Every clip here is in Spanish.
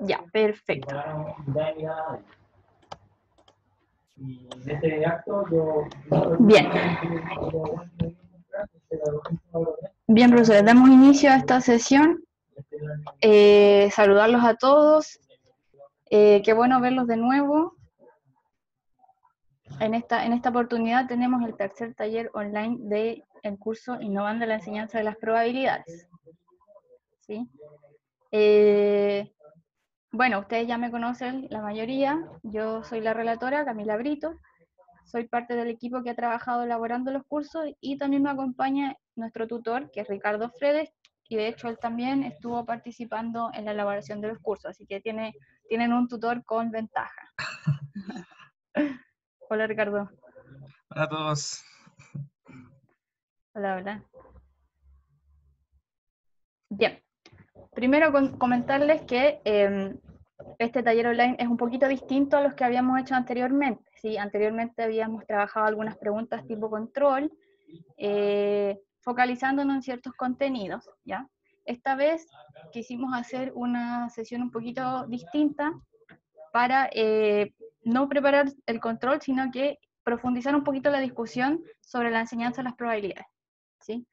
Ya, perfecto. Bien. Bien, profesores, damos inicio a esta sesión. Saludarlos a todos. Qué bueno verlos de nuevo. En esta oportunidad tenemos el tercer taller online del curso Innovando la Enseñanza de las Probabilidades. ¿Sí? Bueno, ustedes ya me conocen la mayoría. Yo soy la relatora, Camila Brito. Soy parte del equipo que ha trabajado elaborando los cursos y también me acompaña nuestro tutor, que es Ricardo Fredes, y de hecho él también estuvo participando en la elaboración de los cursos, así que tienen un tutor con ventaja. Hola, Ricardo. Hola a todos. Hola, hola. Bien. Primero comentarles que este taller online es un poquito distinto a los que habíamos hecho anteriormente. ¿Sí? Anteriormente habíamos trabajado algunas preguntas tipo control, focalizándonos en ciertos contenidos, ¿ya? Esta vez quisimos hacer una sesión un poquito distinta para no preparar el control, sino que profundizar un poquito la discusión sobre la enseñanza de las probabilidades, ¿sí?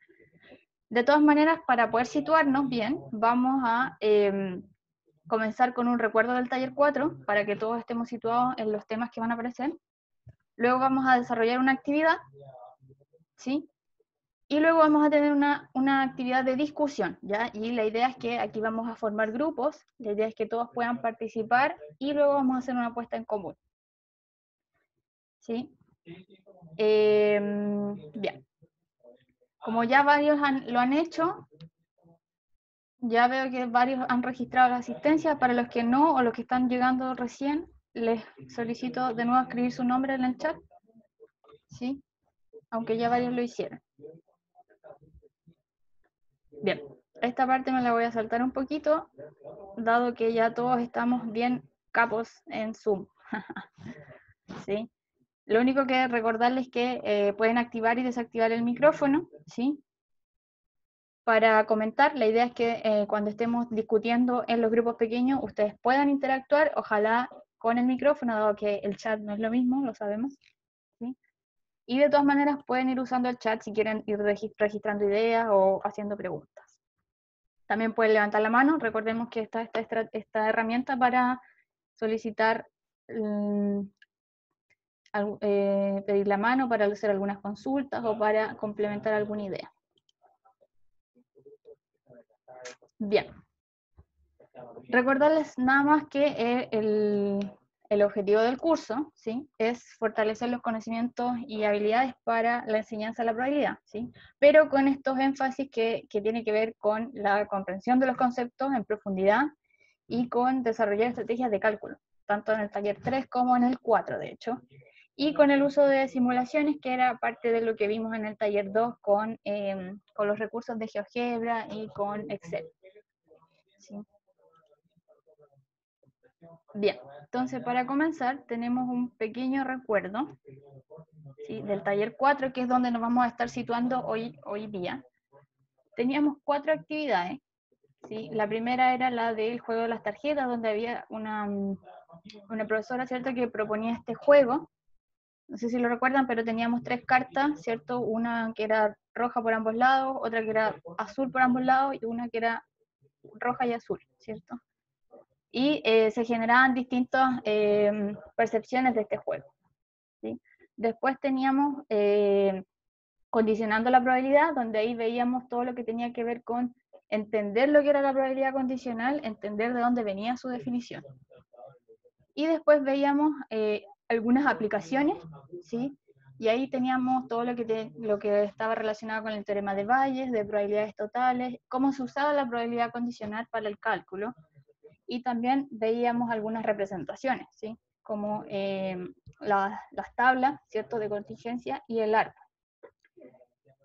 De todas maneras, para poder situarnos bien, vamos a comenzar con un recuerdo del taller 4, para que todos estemos situados en los temas que van a aparecer. Luego vamos a desarrollar una actividad, ¿sí? Y luego vamos a tener una actividad de discusión, ¿ya? Y la idea es que aquí vamos a formar grupos, la idea es que todos puedan participar y luego vamos a hacer una apuesta en común, ¿sí? Bien. Como ya varios lo han hecho, ya veo que varios han registrado la asistencia. Para los que no o los que están llegando recién, les solicito de nuevo escribir su nombre en el chat, ¿sí? Aunque ya varios lo hicieron. Bien, esta parte me la voy a saltar un poquito, dado que ya todos estamos bien capos en Zoom. ¿Sí? Lo único que recordarles es que pueden activar y desactivar el micrófono, ¿sí? Para comentar, la idea es que cuando estemos discutiendo en los grupos pequeños, ustedes puedan interactuar, ojalá con el micrófono, dado que el chat no es lo mismo, lo sabemos, ¿sí? Y de todas maneras pueden ir usando el chat si quieren ir registrando ideas o haciendo preguntas. También pueden levantar la mano, recordemos que está esta herramienta para solicitar, pedir la mano para hacer algunas consultas o para complementar alguna idea. Bien. Recordarles nada más que el objetivo del curso, ¿sí? Es fortalecer los conocimientos y habilidades para la enseñanza de la probabilidad, ¿sí? Pero con estos énfasis que tienen que ver con la comprensión de los conceptos en profundidad y con desarrollar estrategias de cálculo, tanto en el taller 3 como en el 4, de hecho, y con el uso de simulaciones, que era parte de lo que vimos en el taller 2 con los recursos de GeoGebra y con Excel. ¿Sí? Bien, entonces para comenzar tenemos un pequeño recuerdo, ¿sí? Del taller 4, que es donde nos vamos a estar situando hoy día. Teníamos 4 actividades, ¿sí? La primera era la del juego de las tarjetas, donde había una profesora, ¿cierto?, que proponía este juego. No sé si lo recuerdan, pero teníamos 3 cartas, ¿cierto? Una que era roja por ambos lados, otra que era azul por ambos lados y una que era roja y azul, ¿cierto? Y se generaban distintas percepciones de este juego, ¿sí? Después teníamos condicionando la probabilidad, donde ahí veíamos todo lo que tenía que ver con entender lo que era la probabilidad condicional, entender de dónde venía su definición. Y después veíamos algunas aplicaciones, ¿sí? Y ahí teníamos todo lo que estaba relacionado con el teorema de Bayes, de probabilidades totales, cómo se usaba la probabilidad condicional para el cálculo. Y también veíamos algunas representaciones, ¿sí? Como las tablas, ¿cierto?, de contingencia y el árbol.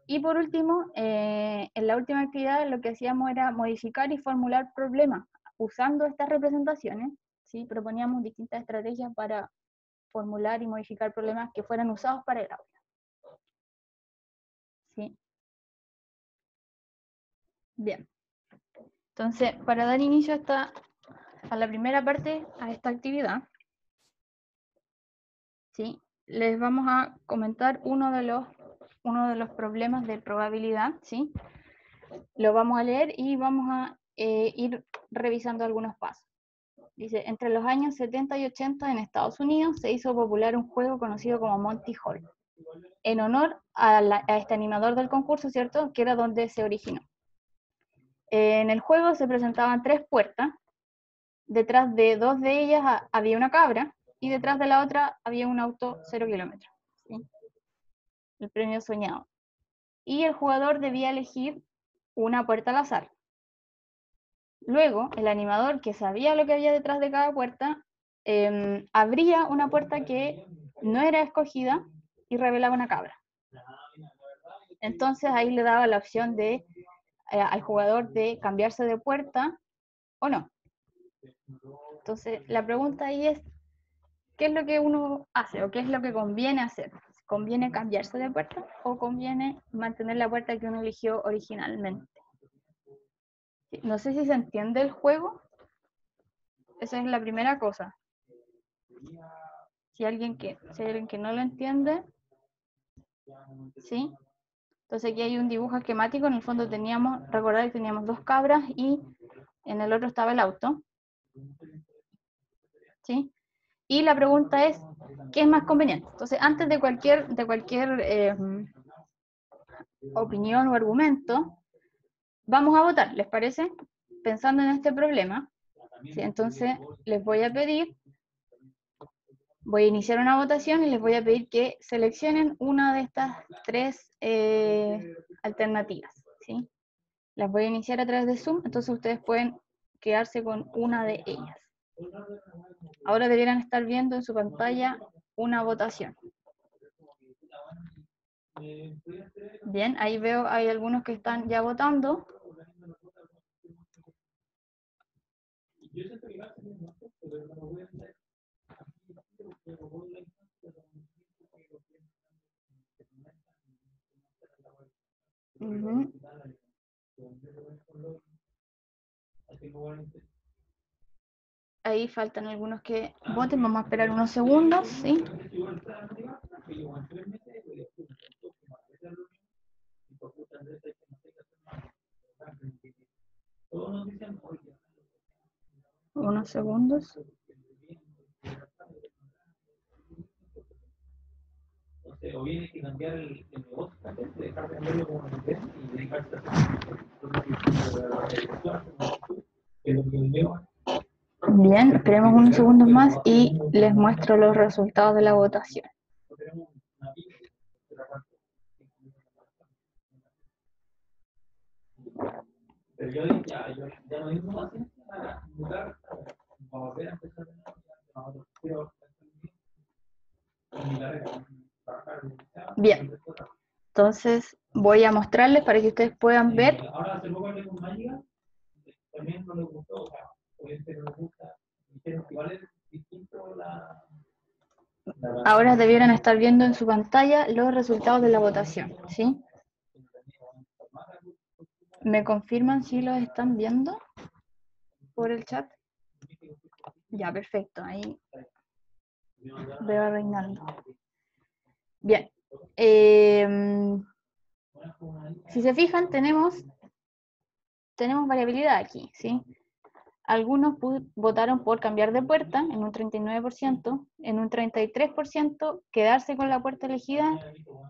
Y por último, en la última actividad lo que hacíamos era modificar y formular problemas. Usando estas representaciones, ¿sí? Proponíamos distintas estrategias para formular y modificar problemas que fueran usados para el aula. ¿Sí? Bien. Entonces, para dar inicio a la primera parte, a esta actividad, ¿sí? Les vamos a comentar uno de los problemas de probabilidad, ¿sí? Lo vamos a leer y vamos a ir revisando algunos pasos. Dice, entre los años 70 y 80 en Estados Unidos se hizo popular un juego conocido como Monty Hall, en honor a este animador del concurso, ¿cierto? Que era donde se originó. En el juego se presentaban 3 puertas, detrás de 2 de ellas había una cabra, y detrás de la otra había un auto 0 kilómetros, ¿sí? El premio soñado. Y el jugador debía elegir una puerta al azar. Luego, el animador, que sabía lo que había detrás de cada puerta, abría una puerta que no era escogida y revelaba una cabra. Entonces ahí le daba la opción al jugador de cambiarse de puerta o no. Entonces la pregunta ahí es, ¿qué es lo que uno hace o qué es lo que conviene hacer? ¿Conviene cambiarse de puerta o conviene mantener la puerta que uno eligió originalmente? No sé si se entiende el juego. Esa es la primera cosa. Si hay alguien que no lo entiende, ¿sí? Entonces aquí hay un dibujo esquemático. En el fondo recordad que teníamos 2 cabras y en el otro estaba el auto, ¿sí? Y la pregunta es, ¿qué es más conveniente? Entonces, antes de cualquier opinión o argumento, vamos a votar, ¿les parece? Pensando en este problema, ¿sí? Entonces les voy a iniciar una votación y les voy a pedir que seleccionen una de estas 3 alternativas, ¿sí? Las voy a iniciar a través de Zoom, entonces ustedes pueden quedarse con una de ellas. Ahora debieran estar viendo en su pantalla una votación. Bien, ahí veo, hay algunos que están ya votando. Uh-huh. Ahí faltan algunos que voten, vamos a esperar unos segundos, ¿sí? Unos segundos. O bien hay que cambiar el negocio, dejar de cambiarlo como y dedicarse a Bien, esperemos unos segundos más y les muestro los resultados de la votación. Pero yo ya no digo más para mudar, para volver a empezar Bien, entonces voy a mostrarles para que ustedes puedan ver. Ahora se lo con Mágica, también no les gustó, o sea, obviamente no les gusta, dijeron que igual es distinto Ahora debieran estar viendo en su pantalla los resultados de la votación, ¿sí? ¿Me confirman si los están viendo por el chat? Ya, perfecto, ahí veo a Reinaldo. Bien, si se fijan, tenemos variabilidad aquí, ¿sí? Algunos votaron por cambiar de puerta, en un 39%, en un 33% quedarse con la puerta elegida,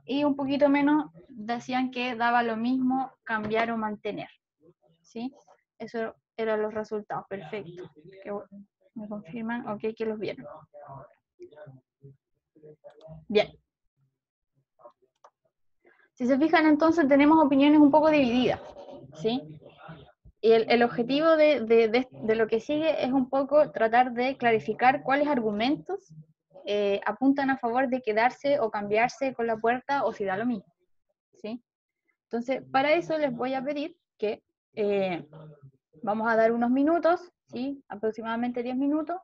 y un poquito menos decían que daba lo mismo cambiar o mantener, ¿sí? Eso eran los resultados, perfecto. Me confirman, ok, que los vieron. Bien. Si se fijan, entonces tenemos opiniones un poco divididas, ¿sí? Y el objetivo de lo que sigue es un poco tratar de clarificar cuáles argumentos apuntan a favor de quedarse o cambiarse con la puerta o si da lo mismo, ¿sí? Entonces, para eso les voy a pedir que vamos a dar unos minutos, ¿sí? Aproximadamente 10 minutos,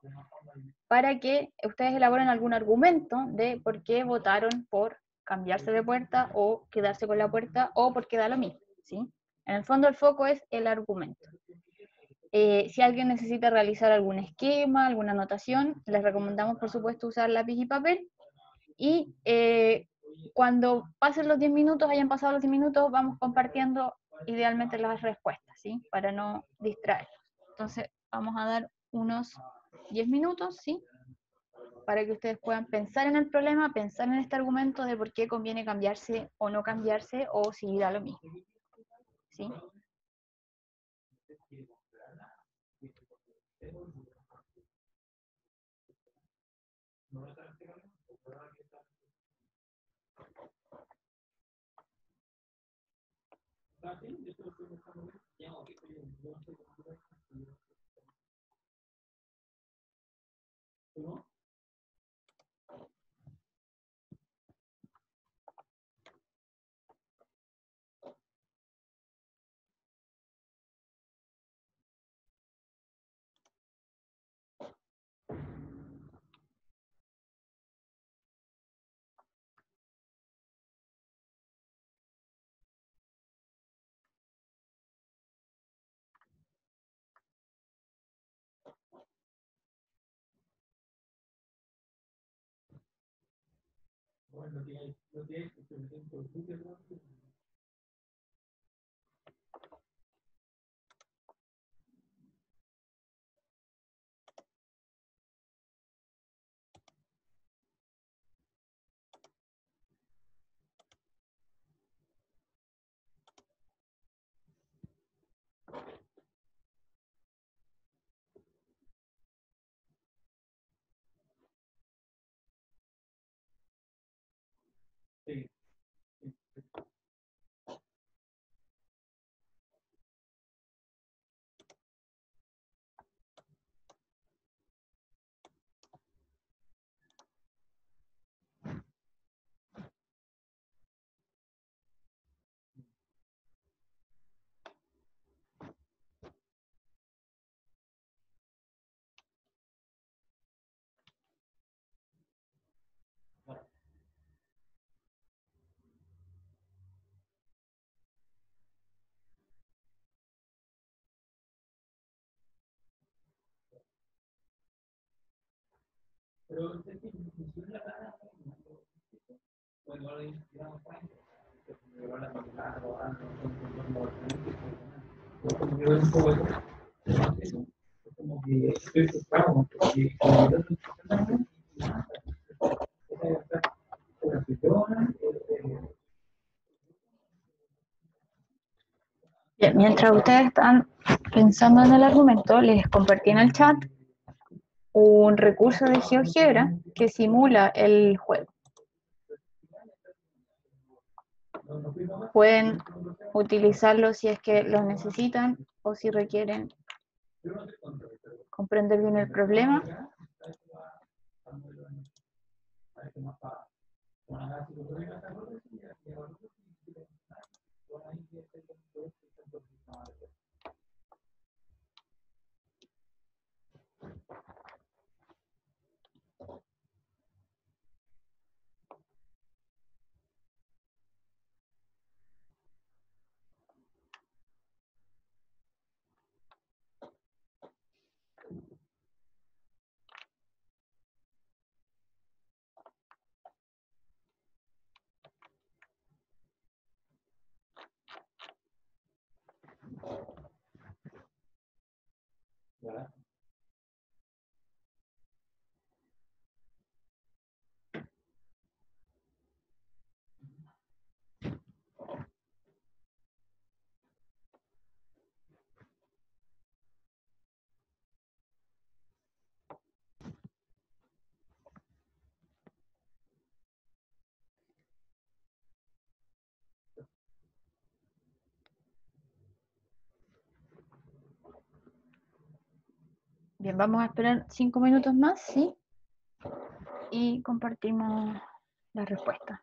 para que ustedes elaboren algún argumento de por qué votaron por cambiarse de puerta o quedarse con la puerta o por qué da lo mismo, ¿sí? En el fondo el foco es el argumento. Si alguien necesita realizar algún esquema, alguna anotación, les recomendamos, por supuesto, usar lápiz y papel. Y cuando pasen los 10 minutos, hayan pasado los 10 minutos, vamos compartiendo idealmente las respuestas, ¿sí? Para no distraernos. Entonces, vamos a dar unos 10 minutos, ¿sí? Para que ustedes puedan pensar en el problema, pensar en este argumento de por qué conviene cambiarse o no cambiarse, o si da lo mismo, ¿sí? Bien, mientras ustedes están pensando en el argumento, les compartí en el chat un recurso de GeoGebra que simula el juego. Pueden utilizarlo si es que lo necesitan o si requieren comprender bien el problema. Bien, vamos a esperar 5 minutos más, ¿sí? Y compartimos la respuesta.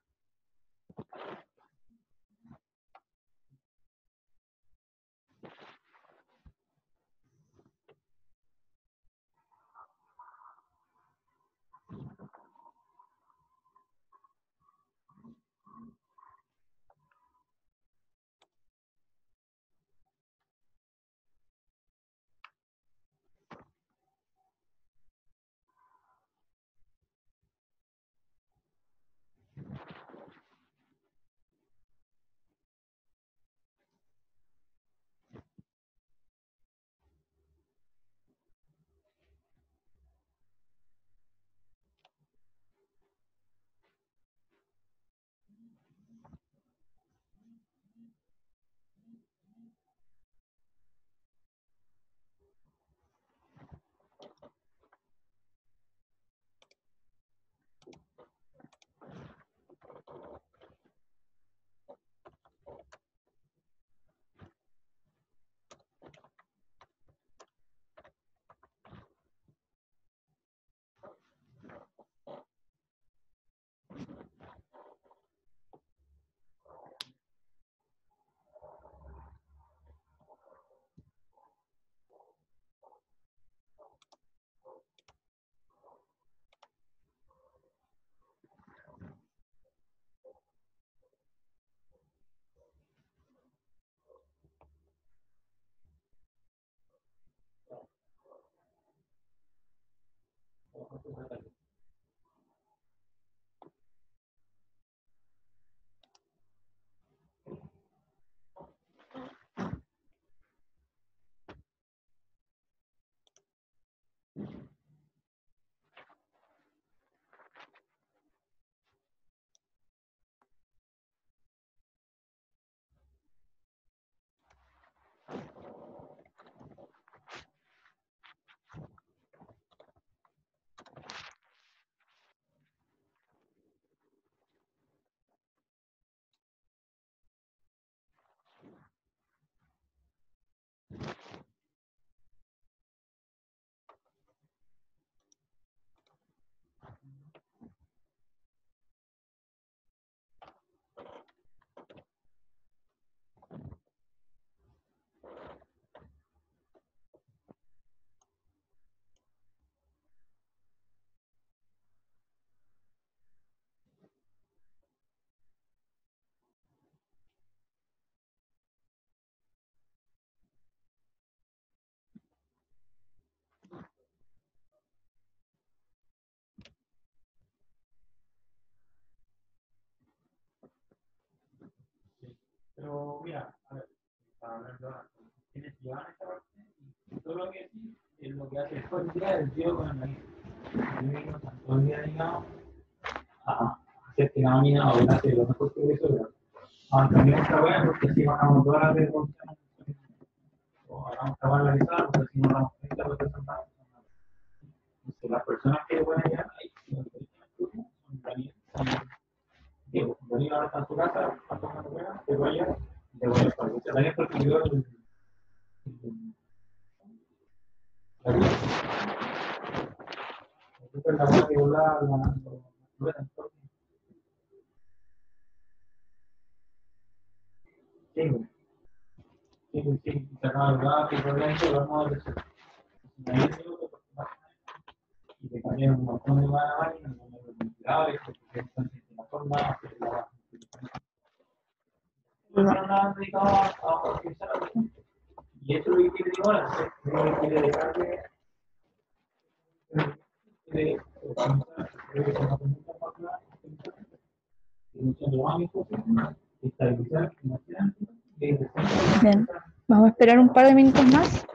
Bien, vamos a esperar un par de minutos más.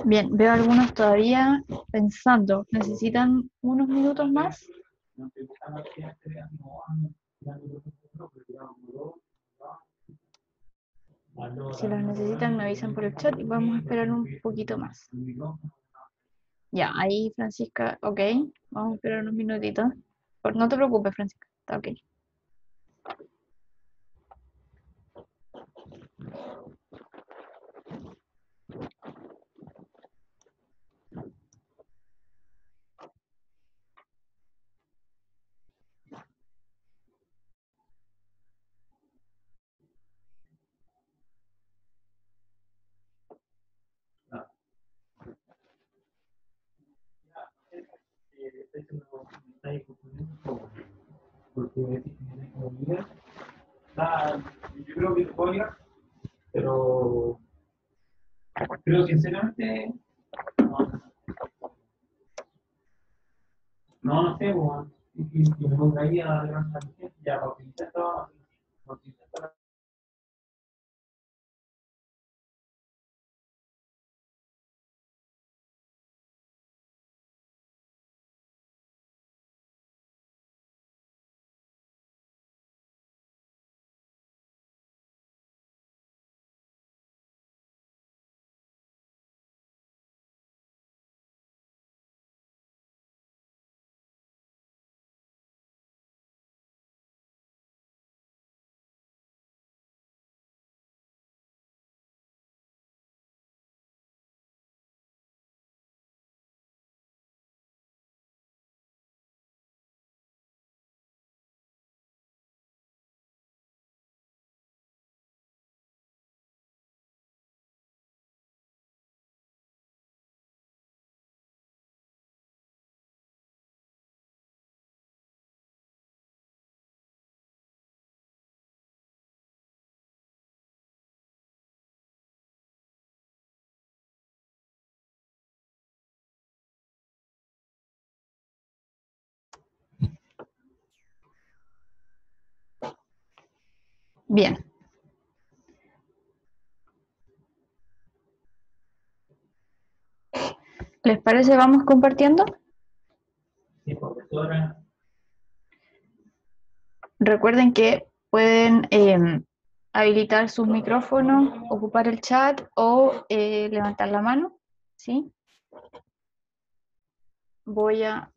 Bien, veo algunos todavía pensando. ¿Necesitan unos minutos más? Si los necesitan, me avisan por el chat y vamos a esperar un poquito más. Ya, ahí Francisca, ok. Vamos a esperar unos minutitos. No te preocupes, Francisca, está ok. Bien. ¿Les parece? ¿Vamos compartiendo? Sí, profesora. Recuerden que pueden habilitar sus micrófonos, ocupar el chat o levantar la mano, ¿sí? Voy a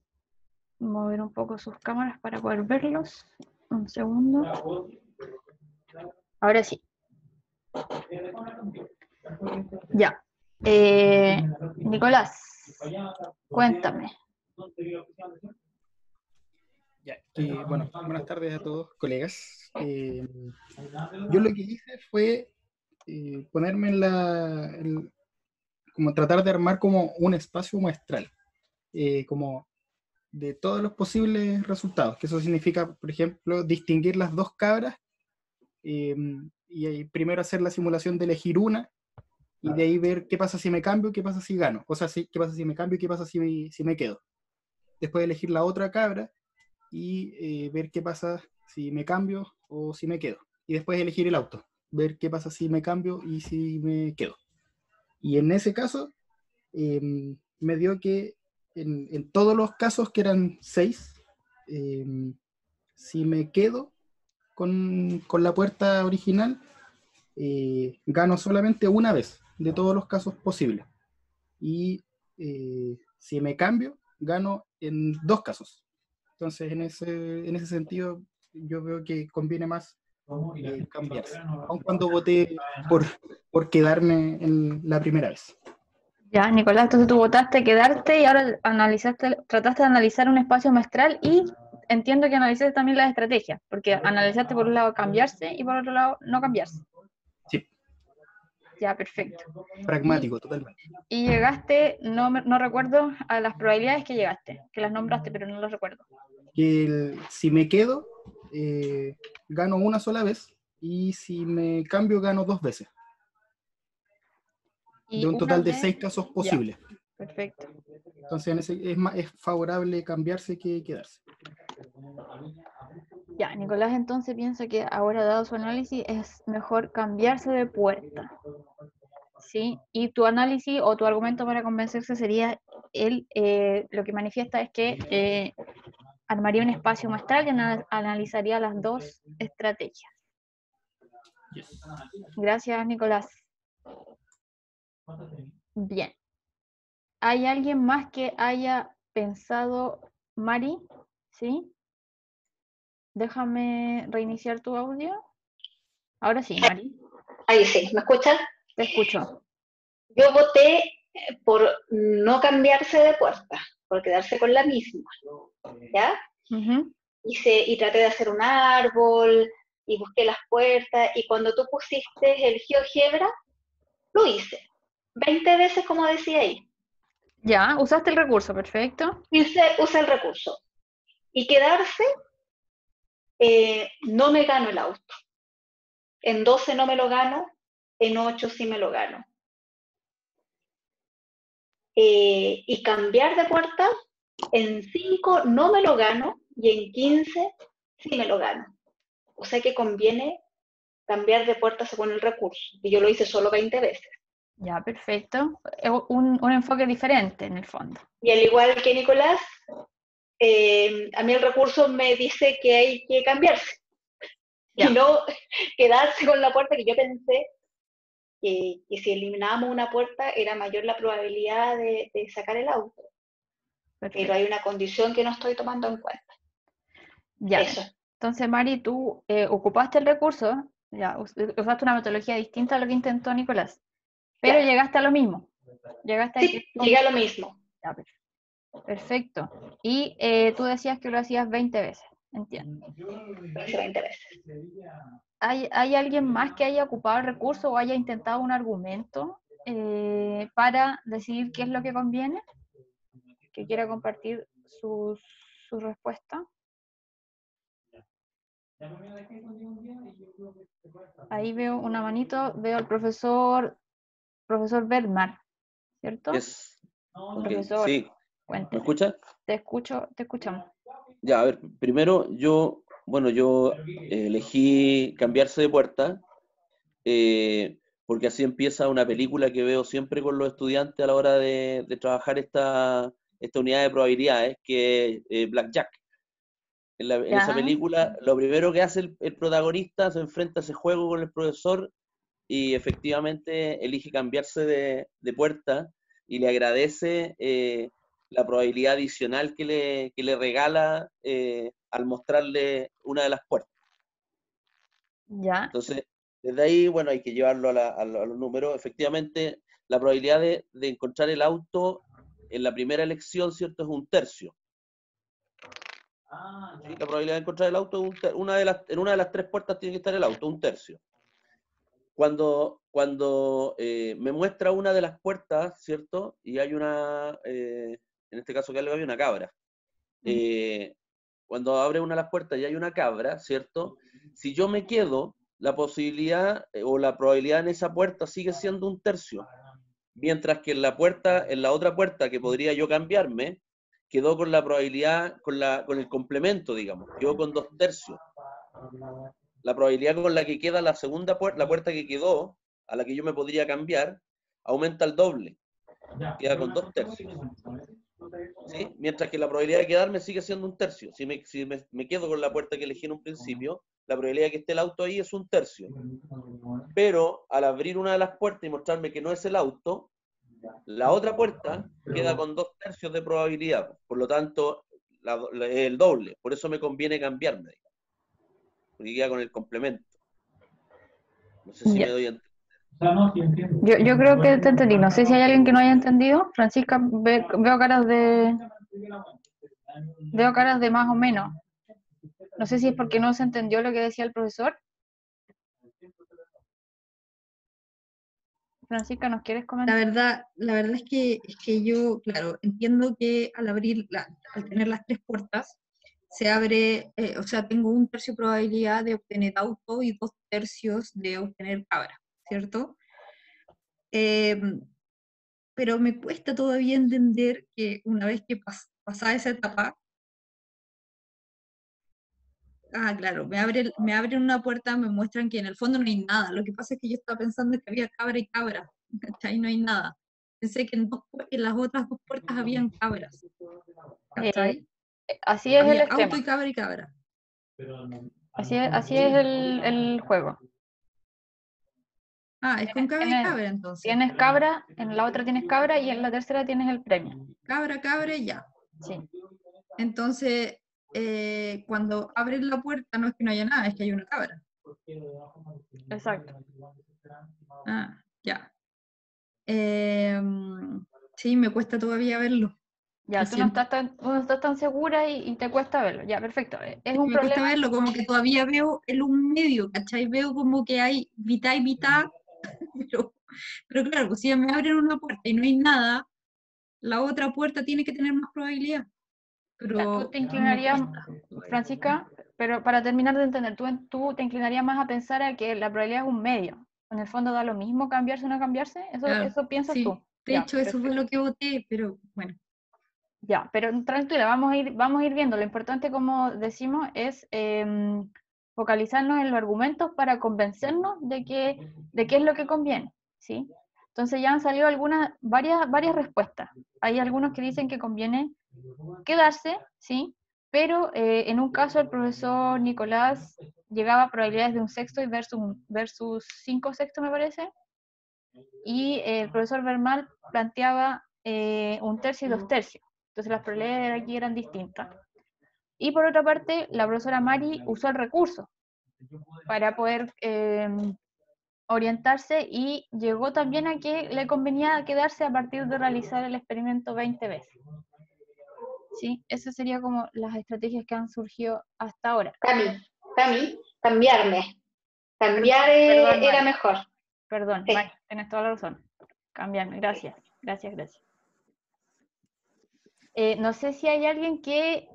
mover un poco sus cámaras para poder verlos. Un segundo. Ahora sí. Ya. Nicolás, cuéntame. Ya, bueno, buenas tardes a todos, colegas. Yo lo que hice fue ponerme como tratar de armar como un espacio muestral, como de todos los posibles resultados, que eso significa, por ejemplo, distinguir las dos cabras, y ahí primero hacer la simulación de elegir una, y de ahí ver qué pasa si me cambio, qué pasa si gano, o sea, qué pasa si me cambio y qué pasa si me quedo. Después elegir la otra cabra, y ver qué pasa si me cambio o si me quedo. Y después elegir el auto, ver qué pasa si me cambio y si me quedo. Y en ese caso, me dio que en todos los casos, que eran 6, si me quedo con la puerta original, gano solamente una vez, de todos los casos posibles. Y si me cambio, gano en 2 casos. Entonces, en ese sentido, yo veo que conviene más cambiarse, aun cuando voté por quedarme en la primera vez. Ya, Nicolás, entonces tú votaste quedarte y ahora trataste de analizar un espacio muestral y entiendo que analizaste también las estrategias, porque analizaste por un lado cambiarse y por otro lado no cambiarse. Sí. Ya, perfecto. Pragmático, totalmente. Y llegaste, no recuerdo a las probabilidades que llegaste, que las nombraste, pero no las recuerdo. Que si me quedo, gano una sola vez, y si me cambio, gano 2 veces. Y de un total de 6 casos posibles. Ya, perfecto. Entonces es favorable cambiarse que quedarse. Ya, Nicolás entonces piensa que ahora, dado su análisis, es mejor cambiarse de puerta. ¿Sí? Y tu análisis o tu argumento para convencerse sería lo que manifiesta es que armaría un espacio muestral y analizaría las dos estrategias. Yes. Gracias, Nicolás. Bien. ¿Hay alguien más que haya pensado, Mari? ¿Sí? Déjame reiniciar tu audio. Ahora sí, Mari. Ahí sí, ¿me escuchan? Te escucho. Yo voté por no cambiarse de puerta, por quedarse con la misma, ¿ya? Uh-huh. Y traté de hacer un árbol, y busqué las puertas, y cuando tú pusiste el GeoGebra, lo hice. 20 veces, como decía ahí. Ya, usaste el recurso, perfecto. Usé el recurso. Y quedarse, no me gano el auto. En 12 no me lo gano, en 8 sí me lo gano. Y cambiar de puerta, en 5 no me lo gano y en 15 sí me lo gano. O sea que conviene cambiar de puerta según el recurso. Y yo lo hice solo 20 veces. Ya, perfecto. Es un enfoque diferente en el fondo. Y al igual que Nicolás, a mí el recurso me dice que hay que cambiarse. Ya. Y no quedarse con la puerta, que yo pensé que si eliminábamos una puerta era mayor la probabilidad de sacar el auto. Perfecto. Pero hay una condición que no estoy tomando en cuenta. Ya. Eso. Entonces, Mari, tú ocupaste el recurso, ya, usaste una metodología distinta a lo que intentó Nicolás, pero ya. Llegaste a lo mismo. Sí, llegué a lo mismo. Ya, perfecto. Y tú decías que lo hacías 20 veces, entiendo. Lo hice 20 veces. ¿Hay alguien más que haya ocupado el recurso o haya intentado un argumento para decidir qué es lo que conviene? ¿Que quiera compartir su respuesta? Ahí veo una manito, veo al profesor Bermar, ¿cierto? Yes. Okay. Profesor, sí. cuénteme. ¿Me escucha? Te escuchamos. Ya, a ver, primero yo Bueno, yo elegí cambiarse de puerta porque así empieza una película que veo siempre con los estudiantes a la hora de trabajar esta unidad de probabilidades, que es Blackjack. En esa Ya, película, lo primero que hace el protagonista se enfrenta a ese juego con el profesor y efectivamente elige cambiarse de puerta y le agradece la probabilidad adicional que le regala al mostrarle una de las puertas. ya, Entonces, desde ahí, bueno, hay que llevarlo a los números. Efectivamente, la probabilidad de encontrar el auto en la primera elección, ¿cierto? Es 1/3. ¿Sí? La probabilidad de encontrar el auto es en una de las 3 puertas tiene que estar el auto, 1/3. Cuando me muestra una de las puertas, ¿cierto? Y hay en este caso que hay una cabra. Cuando abre una de las puertas y hay una cabra, ¿cierto? Si yo me quedo, la posibilidad o la probabilidad en esa puerta sigue siendo 1/3. Mientras que en la otra puerta que podría yo cambiarme, quedó con la probabilidad, con el complemento, digamos, quedó con 2/3. La probabilidad con la que queda la segunda puerta, la puerta que quedó, a la que yo me podría cambiar, aumenta al doble, queda con 2/3. ¿Sí? Mientras que la probabilidad de quedarme sigue siendo 1/3. Si me quedo con la puerta que elegí en un principio, la probabilidad de que esté el auto ahí es 1/3. Pero al abrir una de las puertas y mostrarme que no es el auto, la otra puerta queda con 2/3 de probabilidad. Por lo tanto, el doble. Por eso me conviene cambiarme, digamos, porque queda con el complemento. No sé si ya. me doy a entender. Yo creo que te entendí. No sé si hay alguien que no haya entendido. Francisca, veo caras de más o menos. No sé si es porque no se entendió lo que decía el profesor. Francisca, ¿nos quieres La comentar? verdad es que yo, claro, entiendo que al tener las 3 puertas, se abre, o sea, tengo 1/3 de probabilidad de obtener auto y 2/3 de obtener cabra, ¿cierto? Pero me cuesta todavía entender que una vez que pasada esa etapa, claro, me abren una puerta, me muestran que en el fondo no hay nada. Lo que pasa es que yo estaba pensando que había cabra y cabra, ¿cachai? No hay nada. Pensé que en las otras 2 puertas habían cabras, Eh, ¿cachai? Así es el Había auto esquema. y cabra y cabra. Así es el juego. Es con cabra y cabra entonces. Tienes cabra, en la otra tienes cabra y en la tercera tienes el premio. Cabra, cabra y ya. Sí, Entonces, cuando abren la puerta no es que no haya nada, es que hay una cabra. exacto. Ya. Sí, me cuesta todavía verlo. Ya, Lo tú no siento. estás tan segura y te cuesta verlo. Ya, perfecto. Es un Me cuesta problema. verlo, como que todavía veo el un medio, ¿cachai? Veo como que hay mitad y mitad, pero claro, pues si me abren una puerta y no hay nada, la otra puerta tiene que tener más probabilidad. Tú Pero te me inclinarías, cuesta. Francisca, pero para terminar de entender, tú te inclinarías más a pensar a que la probabilidad es un medio. En el fondo da lo mismo cambiarse o no cambiarse. Claro, Eso piensas sí. tú. De Ya, hecho, eso fue perfecto. lo que voté, pero bueno. Ya, pero tranquila, vamos a ir viendo. Lo importante, como decimos, es focalizarnos en los argumentos para convencernos de qué es lo que conviene, ¿sí? Entonces ya han salido varias respuestas. Hay algunos que dicen que conviene quedarse, ¿sí? Pero en un caso el profesor Nicolás llegaba a probabilidades de 1/6 y versus 5/6, me parece, y el profesor Bermal planteaba 1/3 y 2/3. Entonces las probabilidades aquí eran distintas. Y por otra parte, la profesora Mari usó el recurso para poder orientarse y llegó también a que le convenía quedarse a partir de realizar el experimento 20 veces. ¿Sí? Esas serían como las estrategias que han surgido hasta ahora. Cambiarme. Cambiar Perdón, era Mari. mejor. Perdón, Sí. Mari, tienes toda la razón. Cambiarme, gracias. No sé si hay alguien que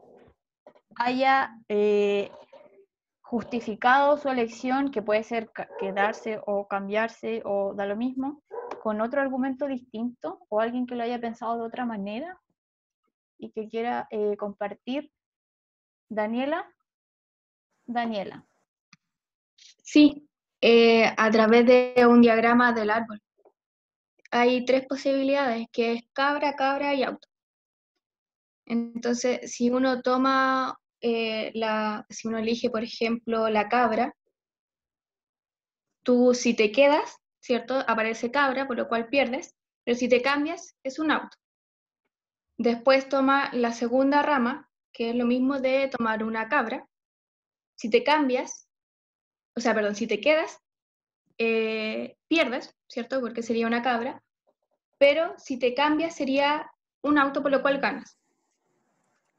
haya justificado su elección, que puede ser quedarse o cambiarse o da lo mismo, con otro argumento distinto, o alguien que lo haya pensado de otra manera y que quiera compartir. Daniela. Daniela. Sí, a través de un diagrama del árbol. Hay 3 posibilidades, que es cabra, cabra y auto. Entonces, si uno toma, si uno elige, por ejemplo, la cabra, tú si te quedas, ¿cierto? Aparece cabra, por lo cual pierdes, pero si te cambias, es un auto. Después toma la segunda rama, que es lo mismo de tomar una cabra. Si te cambias, o sea, perdón, si te quedas, pierdes, ¿cierto? Porque sería una cabra, pero si te cambias sería un auto, por lo cual ganas.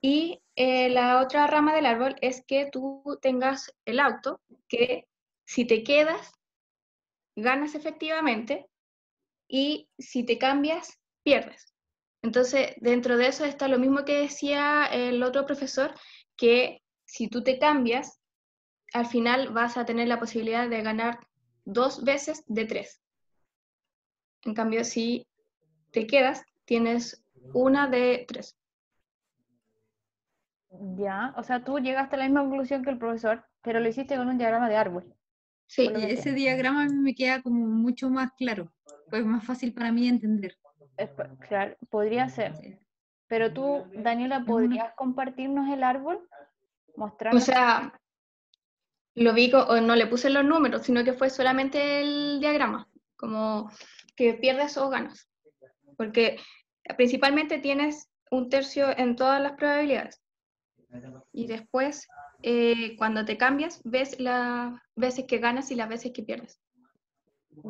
Y la otra rama del árbol es que tú tengas el auto, que si te quedas, ganas efectivamente, y si te cambias, pierdes. Entonces, dentro de eso está lo mismo que decía el otro profesor, que si tú te cambias, al final vas a tener la posibilidad de ganar 2 veces de 3. En cambio, si te quedas, tienes 1 de 3. Ya, o sea, tú llegaste a la misma conclusión que el profesor, pero lo hiciste con un diagrama de árbol. Sí, Por lo que Ese entiendo. diagrama a mí me queda como mucho más claro, pues más fácil para mí entender. Claro, podría ser. Sí. Pero tú, Daniela, Es una- ¿podrías compartirnos el árbol? o Mostrarnos. sea, lo vi, o no le puse los números, sino que fue solamente el diagrama, como que pierdes o ganas. Porque principalmente tienes un tercio en todas las probabilidades. Y después, cuando te cambias, ves las veces que ganas y las veces que pierdes.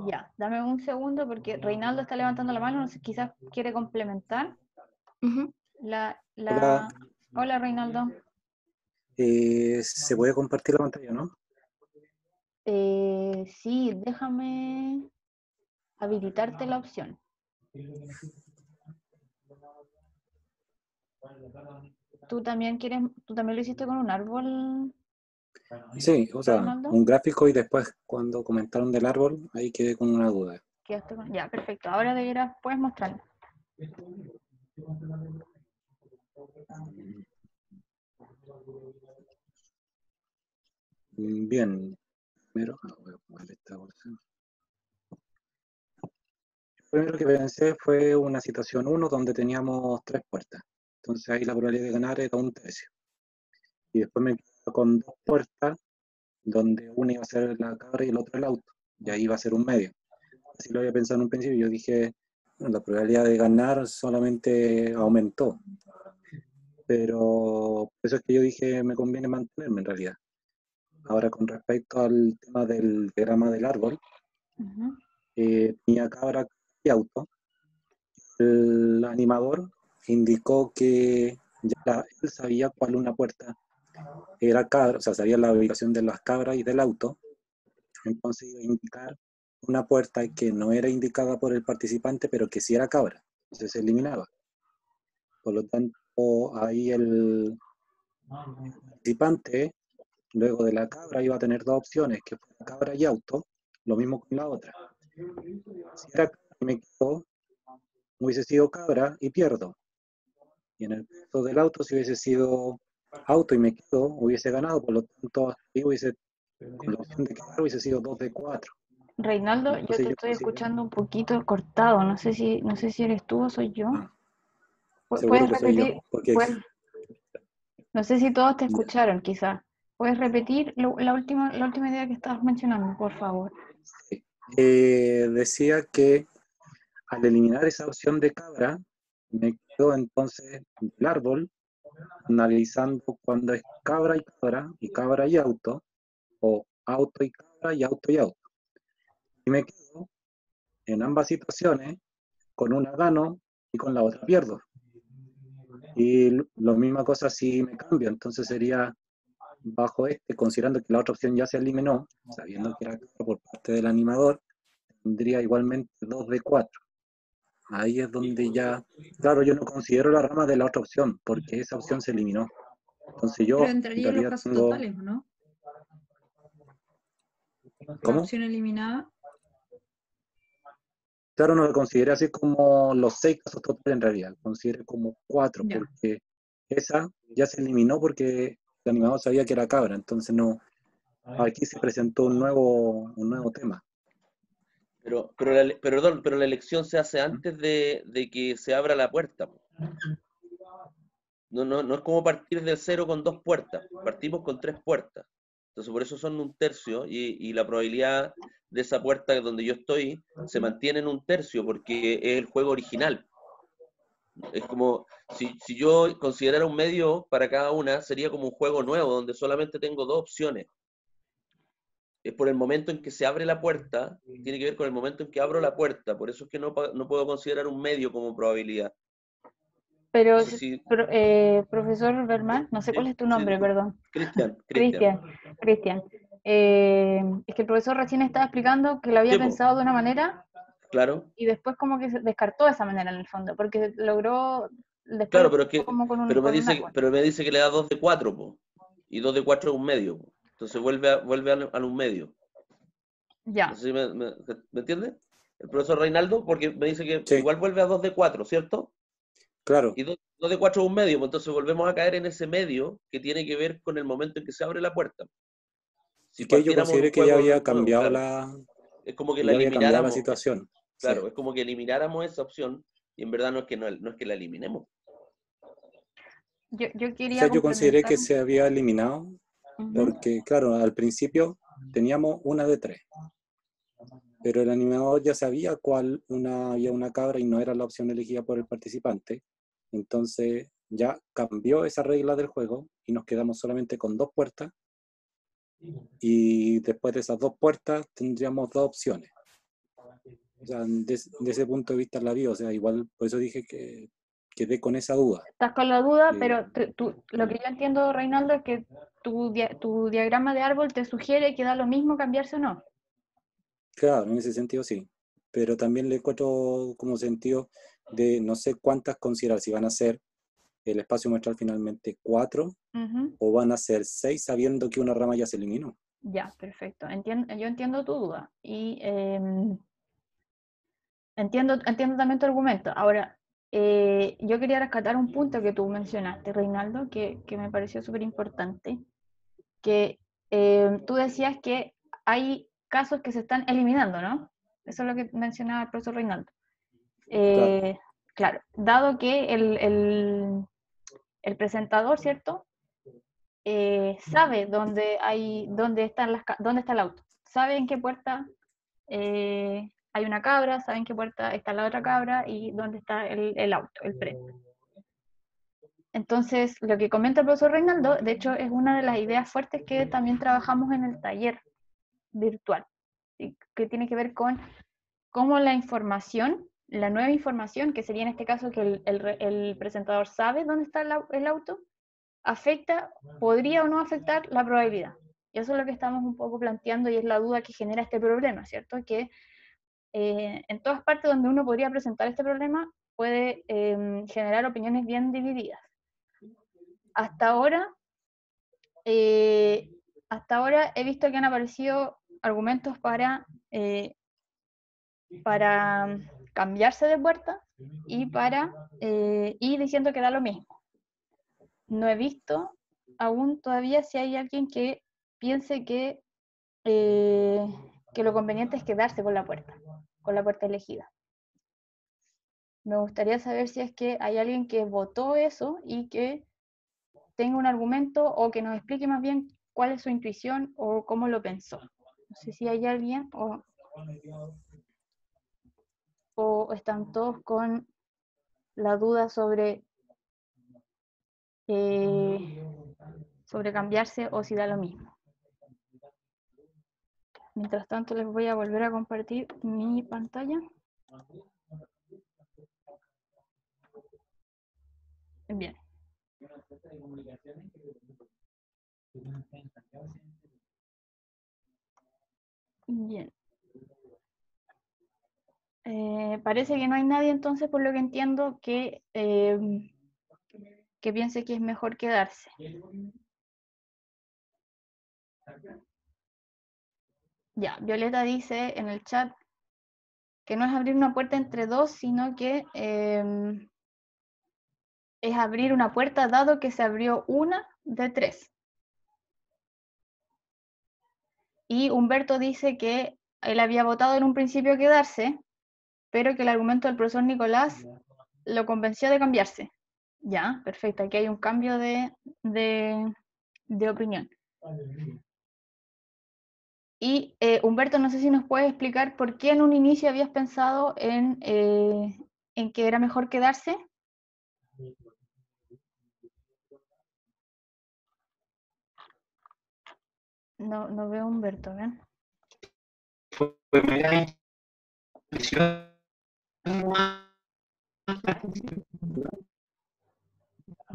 Ya, dame un segundo porque Reinaldo está levantando la mano, no sé, quizás quiere complementar. Ujú. Hola, Hola, Reinaldo. ¿se puede compartir la pantalla, no? Sí, déjame habilitarte la opción. ¿Tú también lo hiciste con un árbol, Sí, o sea, Reinaldo? un gráfico y después cuando comentaron del árbol, ahí quedé con una duda. Ya, perfecto. Ahora puedes mostrarlo. Bien, primero, voy a poner esta bolsa. Lo primero que pensé fue una situación 1 donde teníamos 3 puertas. Entonces ahí la probabilidad de ganar era 1/3. Y después me quedo con 2 puertas donde una iba a ser la cabra y el otro el auto. Y ahí iba a ser un medio. Así lo había pensado en un principio. Yo dije, bueno, la probabilidad de ganar solamente aumentó. Pero por eso es que yo dije, me conviene mantenerme en realidad. Ahora, con respecto al tema del diagrama del árbol, Ujú. tenía cabra y auto. El animador indicó que ya él sabía cuál una puerta era cabra, o sea, sabía la ubicación de las cabras y del auto. Entonces iba a indicar una puerta que no era indicada por el participante, pero que sí era cabra. Entonces se eliminaba. Por lo tanto, ahí el participante, luego de la cabra, iba a tener 2 opciones, que fue cabra y auto, lo mismo con la otra. Si era cabra y me quedo, hubiese sido cabra y pierdo. Y en el caso del auto, si hubiese sido auto y me quedo, hubiese ganado, por lo tanto, ahí hubiese, con la opción de quedar, hubiese sido 2 de 4. Reinaldo, yo Entonces te yo estoy considero, escuchando un poquito cortado. No sé si eres tú o soy yo. seguro ¿Puedes que soy yo, repetir? porque No sé si todos te ya, escucharon, quizás. ¿Puedes repetir la última idea que estabas mencionando, por favor? sí. Decía que al eliminar esa opción de cabra, me quedo entonces del árbol analizando cuando es cabra y cabra y auto, o auto y cabra y auto y auto. Y me quedo en ambas situaciones, con una gano y con la otra pierdo. Y lo misma cosa si me cambio, entonces sería bajo considerando que la otra opción ya se eliminó, sabiendo que era por parte del animador, tendría igualmente 2 de 4. Ahí es donde ya, claro, yo no considero la rama de la otra opción, porque esa opción se eliminó. Entonces Pero yo, en entraría los realidad, casos tengo, totales, ¿o no? La ¿cómo? opción eliminada. Claro, no lo consideré así como los 6 casos totales en realidad, consideré como 4, Ya. porque esa ya se eliminó porque el animador sabía que era cabra, entonces no aquí se presentó un nuevo tema. Pero la elección se hace antes de que se abra la puerta. No es como partir de cero con 2 puertas, partimos con 3 puertas. Entonces por eso son un tercio y la probabilidad de esa puerta donde yo estoy se mantiene en un tercio porque es el juego original. Es como, si yo considerara un medio para cada una, sería como un juego nuevo donde solamente tengo 2 opciones. Es por el momento en que se abre la puerta, tiene que ver con el momento en que abro la puerta, por eso es que no puedo considerar un medio como probabilidad. Pero, No sé si... profesor Berman, no sé ¿sí? cuál es tu Sí, nombre, disculpe. perdón. Cristian. Cristian. Es que el profesor recién estaba explicando que lo había Sí, po, pensado de una manera claro. y después como que se descartó esa manera en el fondo, porque logró, después Claro, lo puso como pero me dice que le da 2 de 4, po, y 2 de 4 es un medio, po. Entonces vuelve a un medio. Ya, No sé si ¿me entiende? El profesor Reinaldo, porque me dice que Sí, igual vuelve a 2 de 4, ¿cierto? claro. Y 2 de 4 es un medio, pues entonces volvemos a caer en ese medio que tiene que ver con el momento en que se abre la puerta. Si Es que yo partiéramos en un consideré que ya juego había nuevo, cambiado claro, la, es como que que la ya había cambiado la elimináramos, situación. Sí. claro, es como que elimináramos esa opción y en verdad no es que la eliminemos. yo O quería sea, yo consideré complementar. que se había eliminado Ujú. porque, claro, al principio teníamos una de 3, pero el animador ya sabía cuál había una cabra y no era la opción elegida por el participante. Entonces ya cambió esa regla del juego y nos quedamos solamente con 2 puertas y después de esas 2 puertas tendríamos 2 opciones. O sea, de ese punto de vista la vi, o sea, igual por eso dije que quedé con esa duda. Estás con la duda, Eh, pero lo que yo entiendo, Reinaldo, es que tu diagrama de árbol te sugiere que da lo mismo cambiarse o no. Claro, en ese sentido sí, pero también le encuentro como sentido de no sé cuántas considerar, si van a ser el espacio muestral finalmente 4 Ujú. o van a ser 6 sabiendo que una rama ya se eliminó. Ya, perfecto. Yo entiendo tu duda y entiendo también tu argumento. Ahora, yo quería rescatar un punto que tú mencionaste, Reinaldo, que me pareció súper importante, que tú decías que hay casos que se están eliminando, ¿no? Eso es lo que mencionaba el profesor Reinaldo. Claro, Claro, dado que el presentador, ¿cierto? Sabe dónde está el auto, sabe en qué puerta hay una cabra, sabe en qué puerta está la otra cabra y dónde está el auto, el prende. Entonces, lo que comenta el profesor Reinaldo, de hecho, es una de las ideas fuertes que también trabajamos en el taller virtual, que tiene que ver con cómo la información, la nueva información, que sería en este caso que el presentador sabe dónde está el auto, podría o no afectar la probabilidad. Y eso es lo que estamos un poco planteando y es la duda que genera este problema, ¿cierto? Que en todas partes donde uno podría presentar este problema puede generar opiniones bien divididas. Hasta ahora, he visto que han aparecido argumentos para cambiarse de puerta y para ir diciendo que da lo mismo. No he visto aún todavía si hay alguien que piense que lo conveniente es quedarse con la puerta elegida. Me gustaría saber si es que hay alguien que votó eso y que tenga un argumento o que nos explique más bien cuál es su intuición o cómo lo pensó. No sé si hay alguien o están todos con la duda sobre cambiarse o si da lo mismo. Mientras tanto, les voy a volver a compartir mi pantalla. Bien. Bien. Parece que no hay nadie entonces, por lo que entiendo, que piense que es mejor quedarse. Ya, Violeta dice en el chat que no es abrir una puerta entre dos, sino que es abrir una puerta dado que se abrió una de 3. Y Humberto dice que él había votado en un principio quedarse, pero que el argumento del profesor Nicolás lo convenció de cambiarse. Ya, perfecto, aquí hay un cambio de opinión. Y Humberto, no sé si nos puedes explicar por qué en un inicio habías pensado en que era mejor quedarse. No veo a Humberto, ¿ven? Fue mera intuición.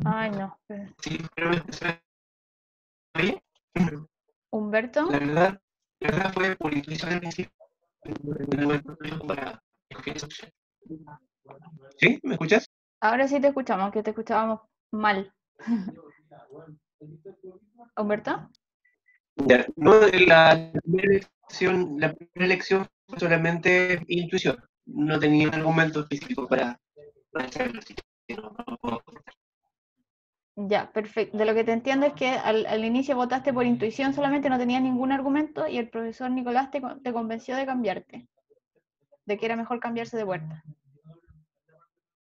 Ay, no. Sí, pero me empezó a ir. Humberto, La verdad fue por intuición al principio. No me preocupo para escoger esa opción. ¿Sí? ¿Me escuchas? ahora sí te escuchamos, que te escuchábamos mal. ¿Humberto? Ya, no, la primera elección fue solamente intuición. No tenía un argumento específico para hacerlo. Así que no puedo. Ya, perfecto. De lo que te entiendo es que al inicio votaste por intuición, solamente no tenías ningún argumento y el profesor Nicolás te convenció de cambiarte, de que era mejor cambiarse de vuelta.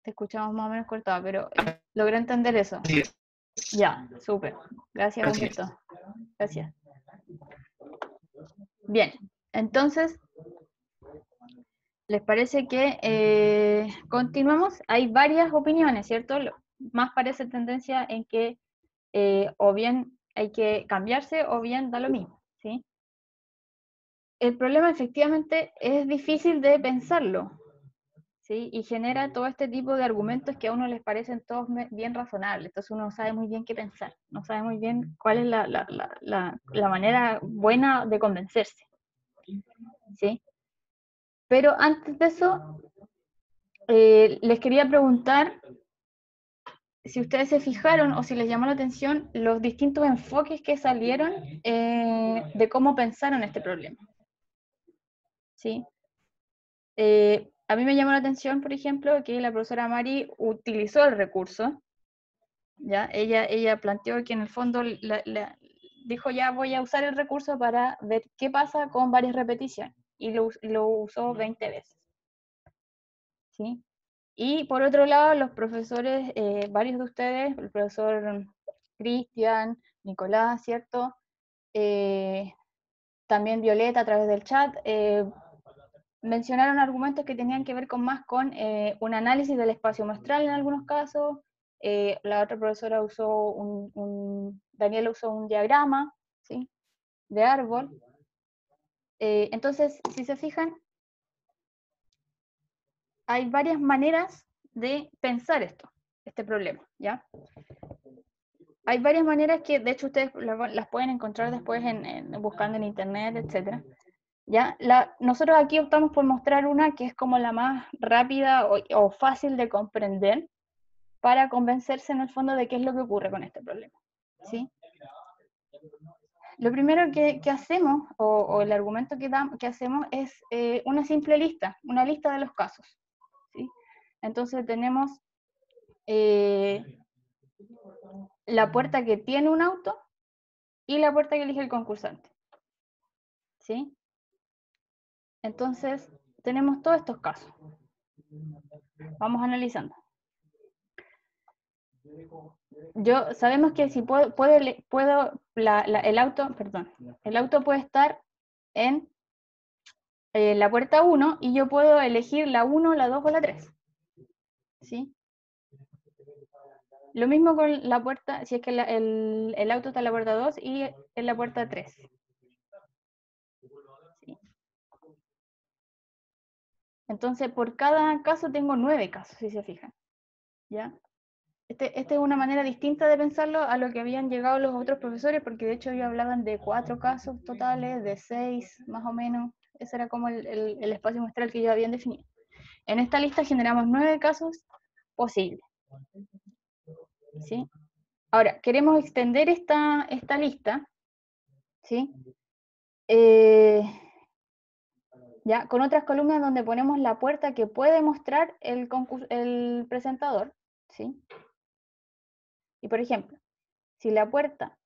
Te escuchamos más o menos cortado, pero logré entender eso. Así es. Ya, súper. Gracias, Así es. Humberto. Gracias. Bien, entonces, ¿les parece que continuamos? Hay varias opiniones, ¿cierto? Más parece tendencia en que o bien hay que cambiarse o bien da lo mismo, ¿sí? El problema efectivamente es difícil de pensarlo, ¿sí? Y genera todo este tipo de argumentos que a uno les parecen todos bien razonables, entonces uno no sabe muy bien qué pensar, no sabe muy bien cuál es la manera buena de convencerse, ¿sí? Pero antes de eso, les quería preguntar si ustedes se fijaron o si les llamó la atención los distintos enfoques que salieron de cómo pensaron este problema. ¿Sí? A mí me llamó la atención, por ejemplo, que la profesora Mari utilizó el recurso. ¿Ya? Ella planteó que en el fondo dijo, ya voy a usar el recurso para ver qué pasa con varias repeticiones. Y lo usó 20 veces. ¿Sí? Y por otro lado, los profesores, varios de ustedes, el profesor Cristian, Nicolás, ¿cierto? También Violeta a través del chat, mencionaron argumentos que tenían que ver más con un análisis del espacio muestral en algunos casos. La otra profesora usó Daniela usó un diagrama, ¿sí? De árbol. Entonces, si se fijan, hay varias maneras de pensar este problema, ¿ya? Hay varias maneras que, de hecho, ustedes las pueden encontrar después buscando en internet, etc. ¿Ya? Nosotros aquí optamos por mostrar una que es como la más rápida o fácil de comprender para convencerse en el fondo de qué es lo que ocurre con este problema, ¿sí? Lo primero que hacemos, o el argumento que hacemos es una simple lista, una lista de los casos, ¿sí? Entonces tenemos la puerta que tiene un auto y la puerta que elige el concursante, ¿sí? Entonces tenemos todos estos casos. Vamos analizando. Sabemos que si el auto puede estar en la puerta 1 y yo puedo elegir la 1, la 2 o la 3. ¿Sí? Lo mismo con la puerta, si es que el auto está en la puerta 2 y en la puerta 3. ¿Sí? Entonces, por cada caso tengo 9 casos, si se fijan. ¿Ya? Esta es una manera distinta de pensarlo a lo que habían llegado los otros profesores, porque de hecho ellos hablaban de 4 casos totales, de 6 más o menos. Ese era como el espacio muestral que ellos habían definido. En esta lista generamos 9 casos posibles. ¿Sí? Ahora, queremos extender esta lista, ¿sí? Ya, con otras columnas donde ponemos la puerta que puede mostrar el presentador, ¿sí? Y por ejemplo, si la puerta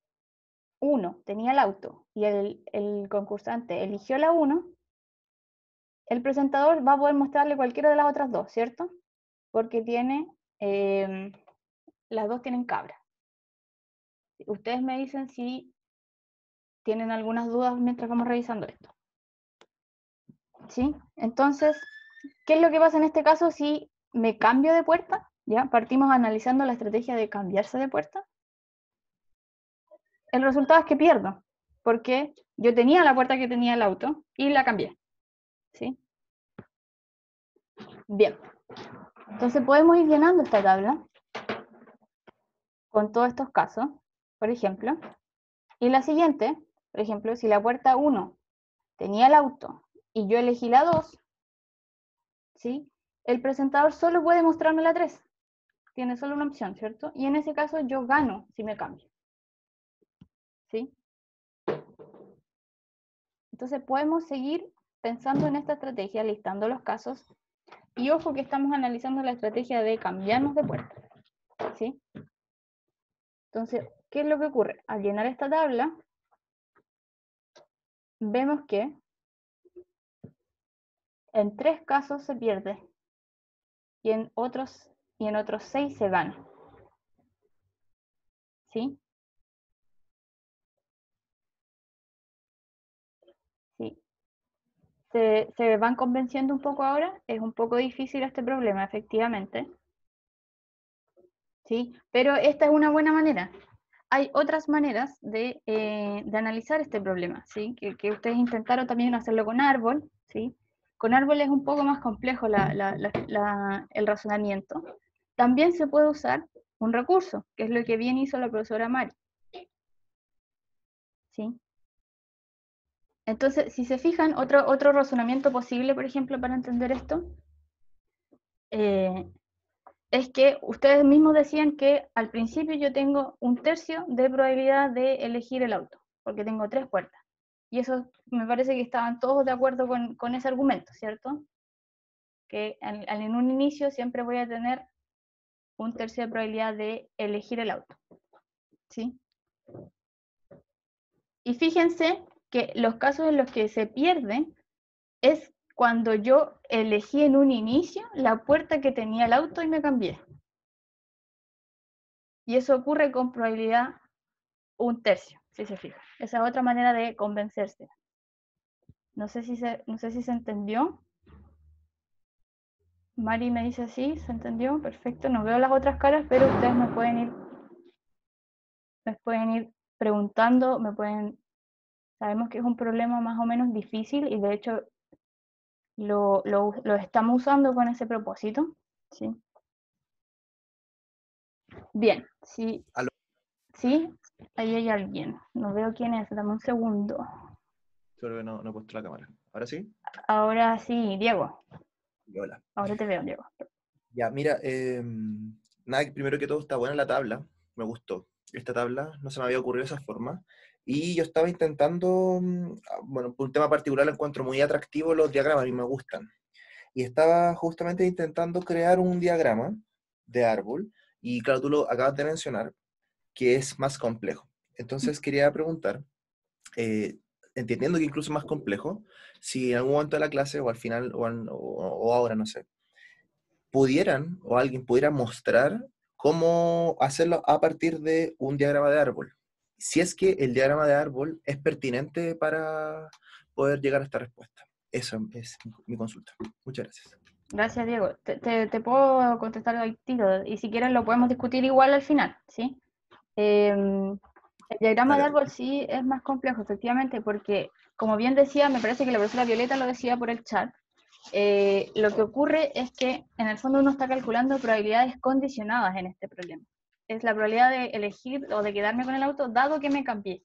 1 tenía el auto y el concursante eligió la 1, el presentador va a poder mostrarle cualquiera de las otras dos, ¿cierto? Porque las dos tienen cabra. Ustedes me dicen si tienen algunas dudas mientras vamos revisando esto. ¿Sí? Entonces, ¿qué es lo que pasa en este caso si me cambio de puerta? ¿Ya? Partimos analizando la estrategia de cambiarse de puerta. El resultado es que pierdo, porque yo tenía la puerta que tenía el auto y la cambié. ¿Sí? Bien. Entonces podemos ir llenando esta tabla con todos estos casos, por ejemplo. Y la siguiente, por ejemplo, si la puerta 1 tenía el auto y yo elegí la 2, ¿sí? El presentador solo puede mostrarme la 3. Tiene solo una opción, ¿cierto? Y en ese caso yo gano si me cambio. ¿Sí? Entonces podemos seguir pensando en esta estrategia, listando los casos. Y ojo que estamos analizando la estrategia de cambiarnos de puerta. ¿Sí? Entonces, ¿qué es lo que ocurre? Al llenar esta tabla, vemos que en 3 casos se pierde y en otros 6 se gana. ¿Sí? Sí. ¿Se van convenciendo un poco ahora? Es un poco difícil este problema, efectivamente. ¿Sí? Pero esta es una buena manera. Hay otras maneras de analizar este problema, ¿sí? Que ustedes intentaron también hacerlo con árbol, ¿sí? Con árbol es un poco más complejo el razonamiento. También se puede usar un recurso, que es lo que bien hizo la profesora Mari. ¿Sí? Entonces, si se fijan, otro razonamiento posible, por ejemplo, para entender esto, es que ustedes mismos decían que al principio yo tengo 1/3 de probabilidad de elegir el auto, porque tengo 3 puertas. Y eso me parece que estaban todos de acuerdo con ese argumento, ¿cierto? Que en un inicio siempre voy a tener 1/3 de probabilidad de elegir el auto. ¿Sí? Y fíjense que los casos en los que se pierde es cuando yo elegí en un inicio la puerta que tenía el auto y me cambié. Y eso ocurre con probabilidad 1/3, si se fija. Esa es otra manera de convencerse. No sé si se entendió. Mari me dice sí, ¿se entendió? Perfecto, no veo las otras caras, pero ustedes me pueden ir preguntando, sabemos que es un problema más o menos difícil y de hecho lo estamos usando con ese propósito. ¿Sí? Bien, sí. ¿Aló? ¿Sí? Ahí hay alguien. No veo quién es, dame un segundo. Creo que no he puesto la cámara. ¿Ahora sí? Ahora sí, Diego. Hola. Ahora te veo, Diego. Ya, mira, nada, primero que todo está buena la tabla, me gustó. Esta tabla no se me había ocurrido de esa forma. Y yo estaba intentando, bueno, por un tema particular encuentro muy atractivo los diagramas, a mí me gustan. Y estaba justamente intentando crear un diagrama de árbol, y claro, tú lo acabas de mencionar, que es más complejo. Entonces quería preguntar, entendiendo que incluso es más complejo, si en algún momento de la clase o al final o ahora, no sé, pudieran o alguien pudiera mostrar cómo hacerlo a partir de un diagrama de árbol. Si es que el diagrama de árbol es pertinente para poder llegar a esta respuesta. Eso es mi consulta. Muchas gracias. Gracias, Diego. Te puedo contestar al tiro y si quieren lo podemos discutir igual al final, ¿sí? El diagrama de árbol sí es más complejo, efectivamente, porque, como bien decía, me parece que la profesora Violeta lo decía por el chat, lo que ocurre es que en el fondo uno está calculando probabilidades condicionadas en este problema. Es la probabilidad de elegir o de quedarme con el auto dado que me cambié.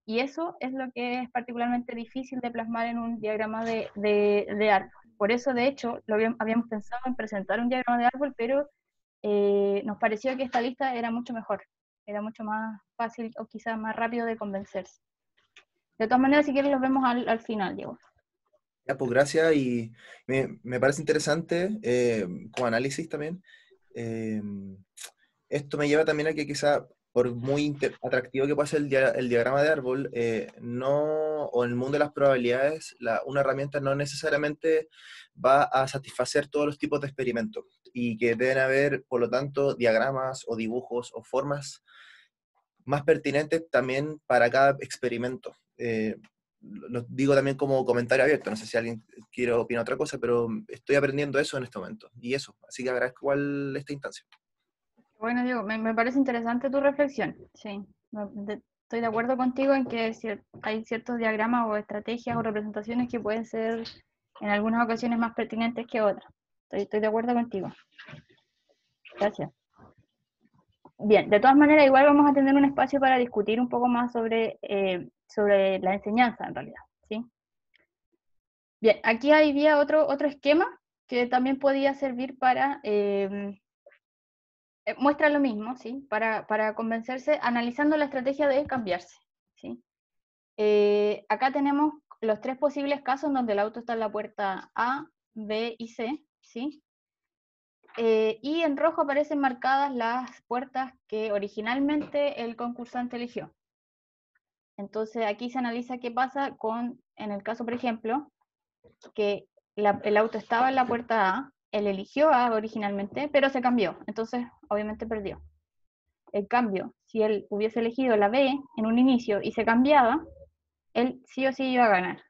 Y eso es lo que es particularmente difícil de plasmar en un diagrama de árbol. Por eso, de hecho, habíamos pensado en presentar un diagrama de árbol, pero nos pareció que esta lista era mucho mejor, era mucho más fácil o quizás más rápido de convencerse. De todas maneras, si quieres, los vemos al final, Diego. Ya, pues gracias, y me parece interesante como análisis también. Esto me lleva también a que quizá por muy atractivo que pueda ser el diagrama de árbol, no, o en el mundo de las probabilidades, una herramienta no necesariamente va a satisfacer todos los tipos de experimentos, y que deben haber, por lo tanto, diagramas o dibujos o formas más pertinentes también para cada experimento. Lo digo también como comentario abierto, no sé si alguien quiere opinar otra cosa, pero estoy aprendiendo eso en este momento, y eso, así que agradezco igual esta instancia. Bueno, Diego, me parece interesante tu reflexión, sí. Estoy de acuerdo contigo en que hay ciertos diagramas o estrategias o representaciones que pueden ser en algunas ocasiones más pertinentes que otras. Estoy de acuerdo contigo. Gracias. Bien, de todas maneras, igual vamos a tener un espacio para discutir un poco más sobre la enseñanza, en realidad, ¿sí? Bien, aquí había otro esquema que también podía servir para... muestra lo mismo, ¿sí? Para convencerse, analizando la estrategia de cambiarse, ¿sí? Acá tenemos los 3 posibles casos donde el auto está en la puerta A, B y C, ¿sí? Y en rojo aparecen marcadas las puertas que originalmente el concursante eligió. Entonces aquí se analiza qué pasa en el caso, por ejemplo, que el auto estaba en la puerta A, él eligió A originalmente, pero se cambió, entonces obviamente perdió. En cambio, si él hubiese elegido la B en un inicio y se cambiaba, él sí o sí iba a ganar,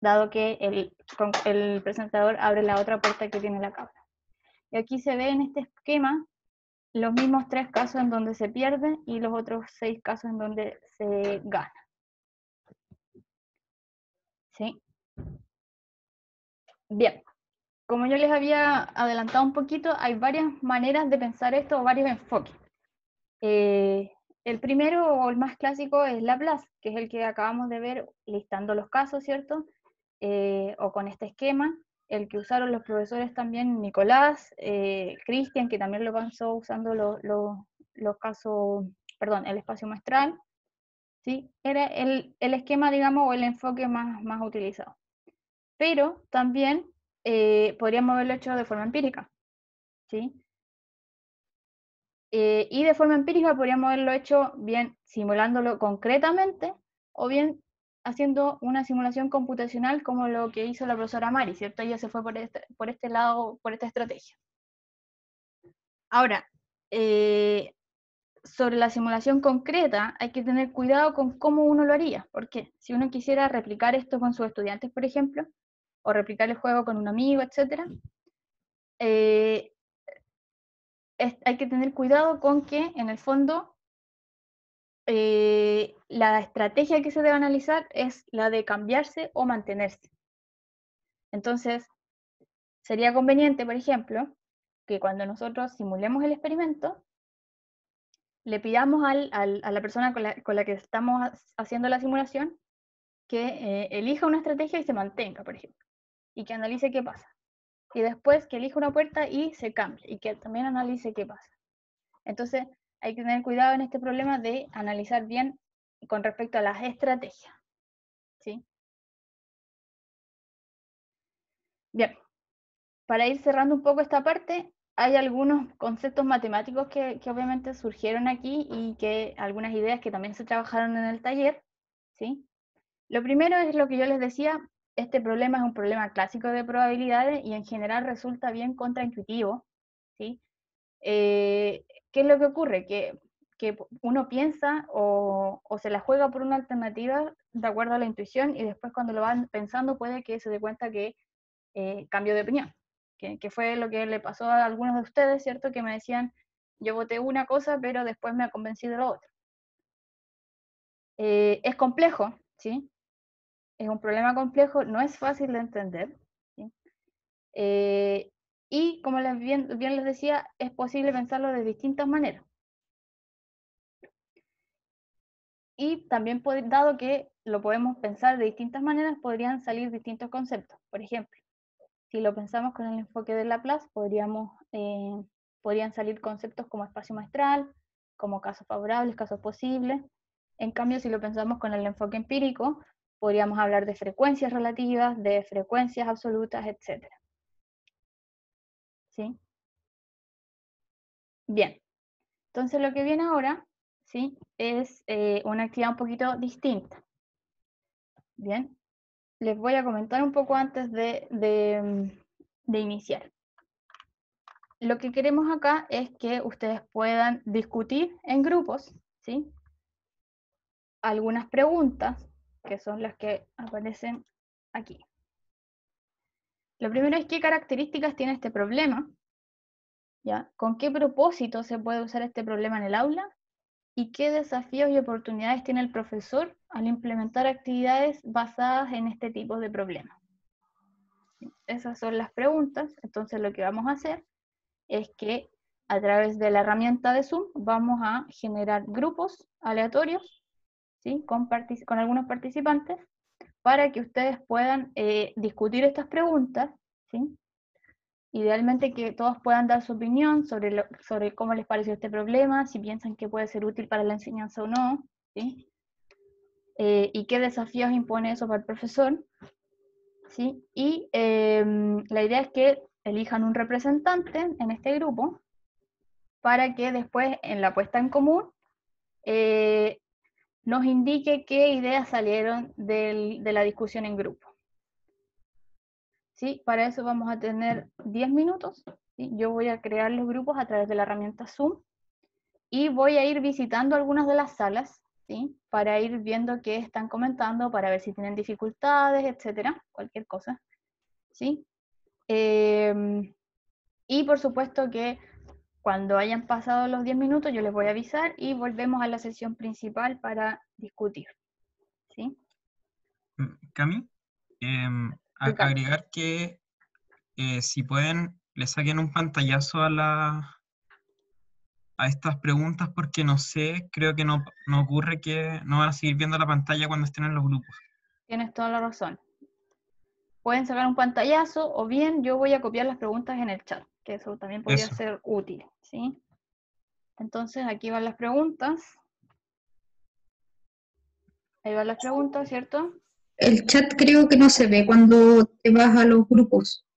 dado que el presentador abre la otra puerta que tiene la cabra. Y aquí se ve en este esquema los mismos 3 casos en donde se pierde y los otros 6 casos en donde se gana. ¿Sí? Bien, como yo les había adelantado un poquito, hay varias maneras de pensar esto o varios enfoques. El primero o el más clásico es Laplace, que es el que acabamos de ver listando los casos, ¿cierto? O con este esquema, el que usaron los profesores también Nicolás, Cristian, que también lo avanzó usando los casos, perdón, el espacio muestral, ¿sí? Era el esquema, digamos, o el enfoque más utilizado. Pero también podríamos haberlo hecho de forma empírica, ¿sí? Y de forma empírica podríamos haberlo hecho bien simulándolo concretamente o bien haciendo una simulación computacional como lo que hizo la profesora Mari, ¿cierto? Ella se fue por este lado, por esta estrategia. Ahora, sobre la simulación concreta hay que tener cuidado con cómo uno lo haría, porque si uno quisiera replicar esto con sus estudiantes, por ejemplo, o replicar el juego con un amigo, etc., hay que tener cuidado con que, en el fondo, la estrategia que se debe analizar es la de cambiarse o mantenerse. Entonces, sería conveniente, por ejemplo, que cuando nosotros simulemos el experimento, le pidamos a la persona con la que estamos haciendo la simulación que elija una estrategia y se mantenga, por ejemplo, y que analice qué pasa. Y después que elija una puerta y se cambie, y que también analice qué pasa. Entonces, hay que tener cuidado en este problema de analizar bien con respecto a las estrategias, ¿sí? Bien, para ir cerrando un poco esta parte, hay algunos conceptos matemáticos que obviamente surgieron aquí y que algunas ideas que también se trabajaron en el taller, ¿sí? Lo primero es lo que yo les decía, este problema es un problema clásico de probabilidades y en general resulta bien contraintuitivo, ¿sí? ¿Qué es lo que ocurre? Que uno piensa o se la juega por una alternativa de acuerdo a la intuición y después cuando lo van pensando puede que se dé cuenta que cambió de opinión, que fue lo que le pasó a algunos de ustedes, ¿cierto? Que me decían, yo voté una cosa, pero después me convencí de lo otro. Es complejo, ¿sí? Es un problema complejo, no es fácil de entender, ¿sí? Y como bien les decía, es posible pensarlo de distintas maneras. Y también, dado que lo podemos pensar de distintas maneras, podrían salir distintos conceptos. Por ejemplo, si lo pensamos con el enfoque de Laplace, podrían salir conceptos como espacio muestral, como casos favorables, casos posibles. En cambio, si lo pensamos con el enfoque empírico, podríamos hablar de frecuencias relativas, de frecuencias absolutas, etc. ¿Sí? Bien. Entonces lo que viene ahora, ¿sí? Es una actividad un poquito distinta. Bien, les voy a comentar un poco antes de iniciar. Lo que queremos acá es que ustedes puedan discutir en grupos, ¿sí? Algunas preguntas, que son las que aparecen aquí. Lo primero es qué características tiene este problema, ¿ya? ¿Con qué propósito se puede usar este problema en el aula? ¿Y qué desafíos y oportunidades tiene el profesor al implementar actividades basadas en este tipo de problemas? Esas son las preguntas. Entonces lo que vamos a hacer es que a través de la herramienta de Zoom vamos a generar grupos aleatorios, ¿sí? con algunos participantes para que ustedes puedan discutir estas preguntas, ¿sí? Idealmente que todos puedan dar su opinión sobre cómo les pareció este problema, si piensan que puede ser útil para la enseñanza o no, ¿sí? Y qué desafíos impone eso para el profesor, ¿sí? Y la idea es que elijan un representante en este grupo para que después en la puesta en común nos indique qué ideas salieron de la discusión en grupo. ¿Sí? Para eso vamos a tener 10 minutos. ¿Sí? Yo voy a crear los grupos a través de la herramienta Zoom y voy a ir visitando algunas de las salas, ¿sí? Para ir viendo qué están comentando, para ver si tienen dificultades, etcétera, cualquier cosa, ¿sí? Y por supuesto que cuando hayan pasado los 10 minutos yo les voy a avisar y volvemos a la sesión principal para discutir, ¿sí? Cami, Ricardo. agregar que si pueden, le saquen un pantallazo a estas preguntas porque no sé, creo que no ocurre que no van a seguir viendo la pantalla cuando estén en los grupos. Tienes toda la razón. Pueden sacar un pantallazo o bien yo voy a copiar las preguntas en el chat, que eso también podría Eso. ser útil, ¿sí? Entonces aquí van las preguntas. Ahí van las preguntas, ¿cierto? El chat creo que no se ve cuando te vas a los grupos.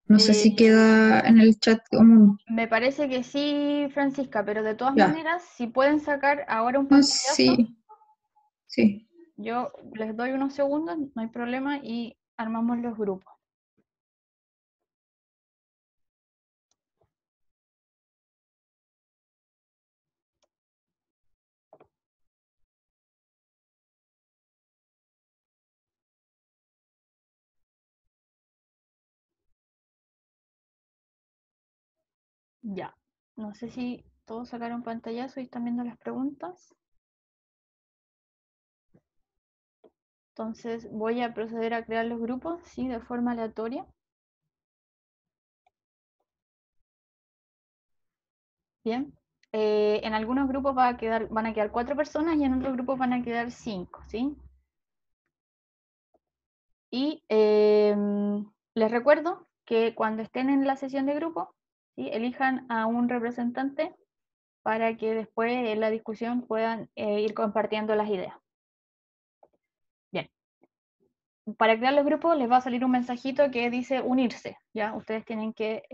No sé si queda en el chat común. Me parece que sí, Francisca, pero de todas Ya. maneras, si pueden sacar ahora un No, pantallazo, sí. yo les doy unos segundos, no hay problema, y armamos los grupos. Ya. No sé si todos sacaron pantallazo y están viendo las preguntas. Entonces voy a proceder a crear los grupos, ¿sí? De forma aleatoria. Bien. En algunos grupos van a quedar 4 personas y en otros grupos van a quedar 5, ¿sí? Y les recuerdo que cuando estén en la sesión de grupo, ¿sí? Elijan a un representante para que después en la discusión puedan ir compartiendo las ideas. Bien. Para crear los grupos les va a salir un mensajito que dice unirse, ¿ya? Ustedes tienen que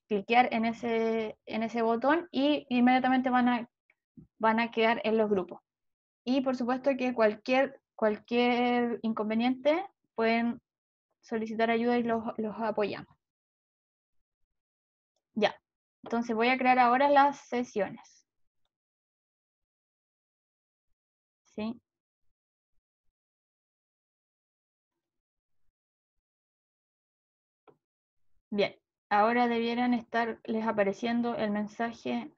cliquear en ese botón y inmediatamente van a quedar en los grupos. Y por supuesto que cualquier inconveniente pueden solicitar ayuda y los apoyamos. Ya, entonces voy a crear ahora las sesiones. ¿Sí? Bien, ahora debieran estarles apareciendo el mensaje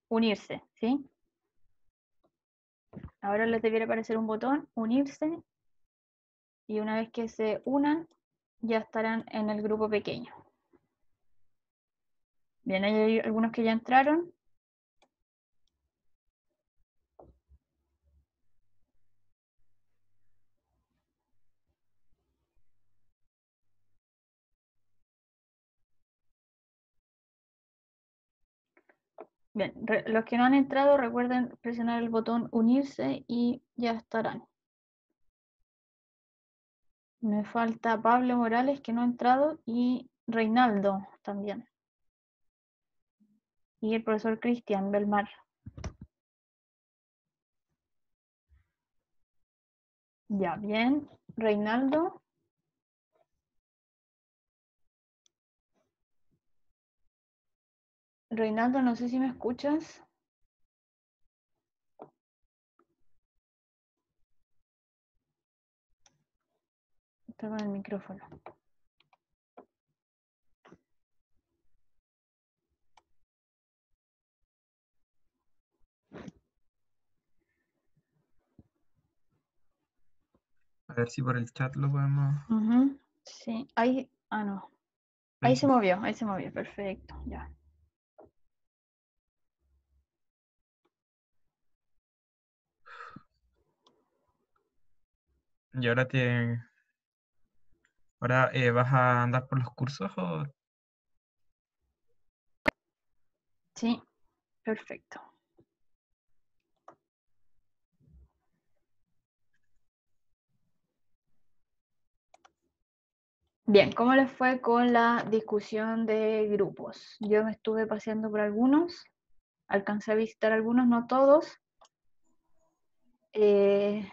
unirse, ¿sí? Ahora les debiera aparecer un botón, unirse, y una vez que se unan, ya estarán en el grupo pequeño. Bien, hay algunos que ya entraron. Bien, los que no han entrado, recuerden presionar el botón unirse y ya estarán. Me falta Pablo Morales, que no ha entrado, y Reinaldo también. y el profesor Cristian Belmar. Ya, bien. Reinaldo. Reinaldo, no sé si me escuchas. Está con el micrófono. A ver si por el chat lo podemos... Ujú, sí, ahí, no. Ahí se movió, perfecto, ya. Y ahora Ahora ¿vas a andar por los cursos o...? Sí, perfecto. Bien, ¿cómo les fue con la discusión de grupos? Yo me estuve paseando por algunos, alcancé a visitar algunos, no todos. Sí,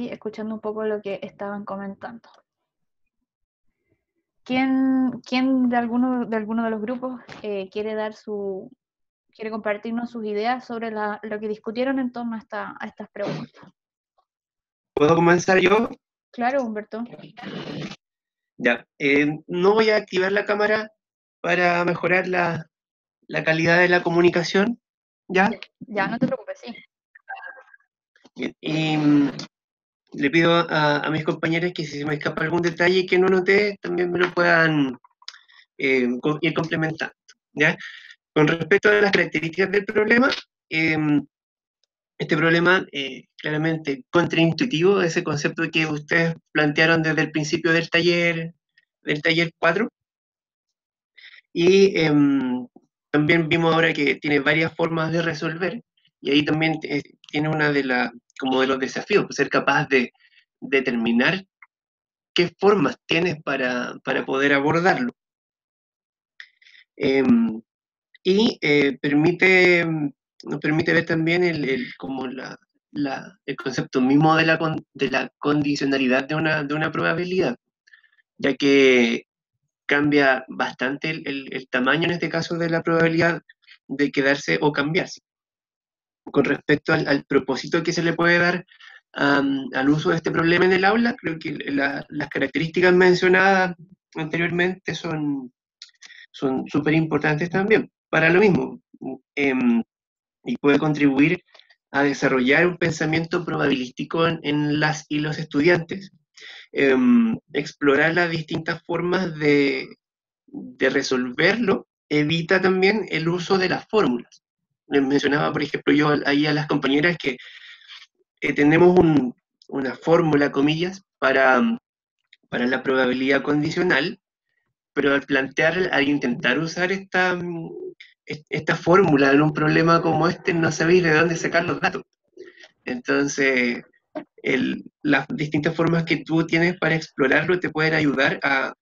escuchando un poco lo que estaban comentando. ¿Quién de alguno de los grupos quiere compartirnos sus ideas sobre lo que discutieron en torno a estas preguntas? ¿Puedo comenzar yo? Claro, Humberto. Ya. No voy a activar la cámara para mejorar la calidad de la comunicación. ¿Ya? Ya, no te preocupes, sí. Bien. Y le pido a mis compañeros que si se me escapa algún detalle que no noté, también me lo puedan ir complementando. ¿Ya? Con respecto a las características del problema, este problema claramente contraintuitivo, ese concepto que ustedes plantearon desde el principio del taller 4, y también vimos ahora que tiene varias formas de resolver, y ahí también tiene una de los desafíos, pues, ser capaz de determinar qué formas tienes para poder abordarlo. Y nos permite ver también el concepto mismo de la condicionalidad de una probabilidad, ya que cambia bastante el tamaño, en este caso, de la probabilidad de quedarse o cambiarse. Con respecto al propósito que se le puede dar al uso de este problema en el aula, creo que las características mencionadas anteriormente son súper importantes también, para lo mismo, y puede contribuir a desarrollar un pensamiento probabilístico en las y los estudiantes, explorar las distintas formas de resolverlo, evita también el uso de las fórmulas. Les mencionaba, por ejemplo, yo ahí a las compañeras que tenemos una fórmula, comillas, para la probabilidad condicional, pero al intentar usar esta fórmula en un problema como este, no sabéis de dónde sacar los datos. Entonces, las distintas formas que tú tienes para explorarlo te pueden ayudar a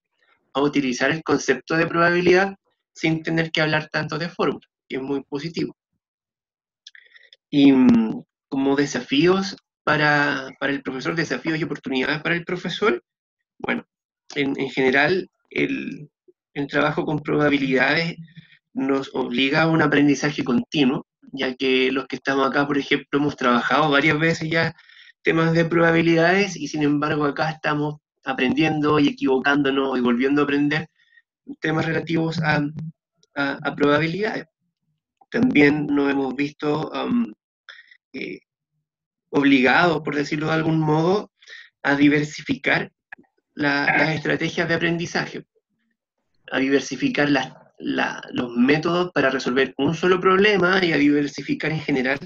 utilizar el concepto de probabilidad sin tener que hablar tanto de fórmula, que es muy positivo. Y como desafíos para el profesor, desafíos y oportunidades para el profesor, bueno, en general el trabajo con probabilidades nos obliga a un aprendizaje continuo, ya que los que estamos acá, por ejemplo, hemos trabajado varias veces ya temas de probabilidades y sin embargo acá estamos aprendiendo y equivocándonos y volviendo a aprender temas relativos a probabilidades. También nos hemos visto obligados, por decirlo de algún modo, a diversificar las estrategias de aprendizaje, a diversificar los métodos para resolver un solo problema y a diversificar en general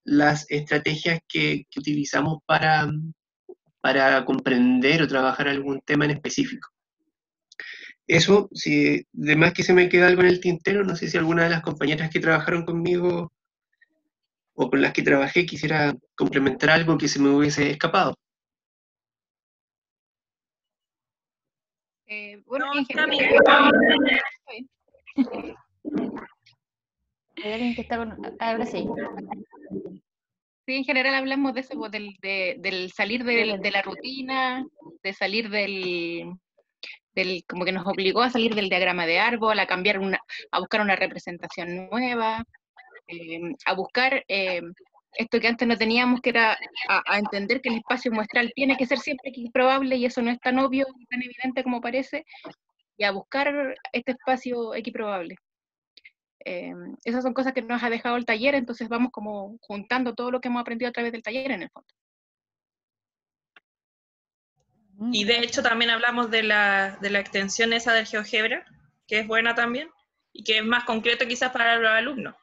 las estrategias que utilizamos para comprender o trabajar algún tema en específico. Eso, si de más que se me queda algo en el tintero, no sé si alguna de las compañeras que trabajaron conmigo o con las que trabajé quisiera complementar algo que se me hubiese escapado. Bueno, No, en está general, bien. Hay alguien que está con... Ahora sí. Sí, en general hablamos de eso, pues, del salir de la rutina, de salir como que nos obligó a salir del diagrama de árbol, a buscar una representación nueva, a buscar esto que antes no teníamos, que era a entender que el espacio muestral tiene que ser siempre equiprobable y eso no es tan obvio y tan evidente como parece, y a buscar este espacio equiprobable. Esas son cosas que nos ha dejado el taller, entonces vamos como juntando todo lo que hemos aprendido a través del taller en el fondo. Y de hecho también hablamos de la extensión esa del GeoGebra, que es buena también, y que es más concreto quizás para los alumnos.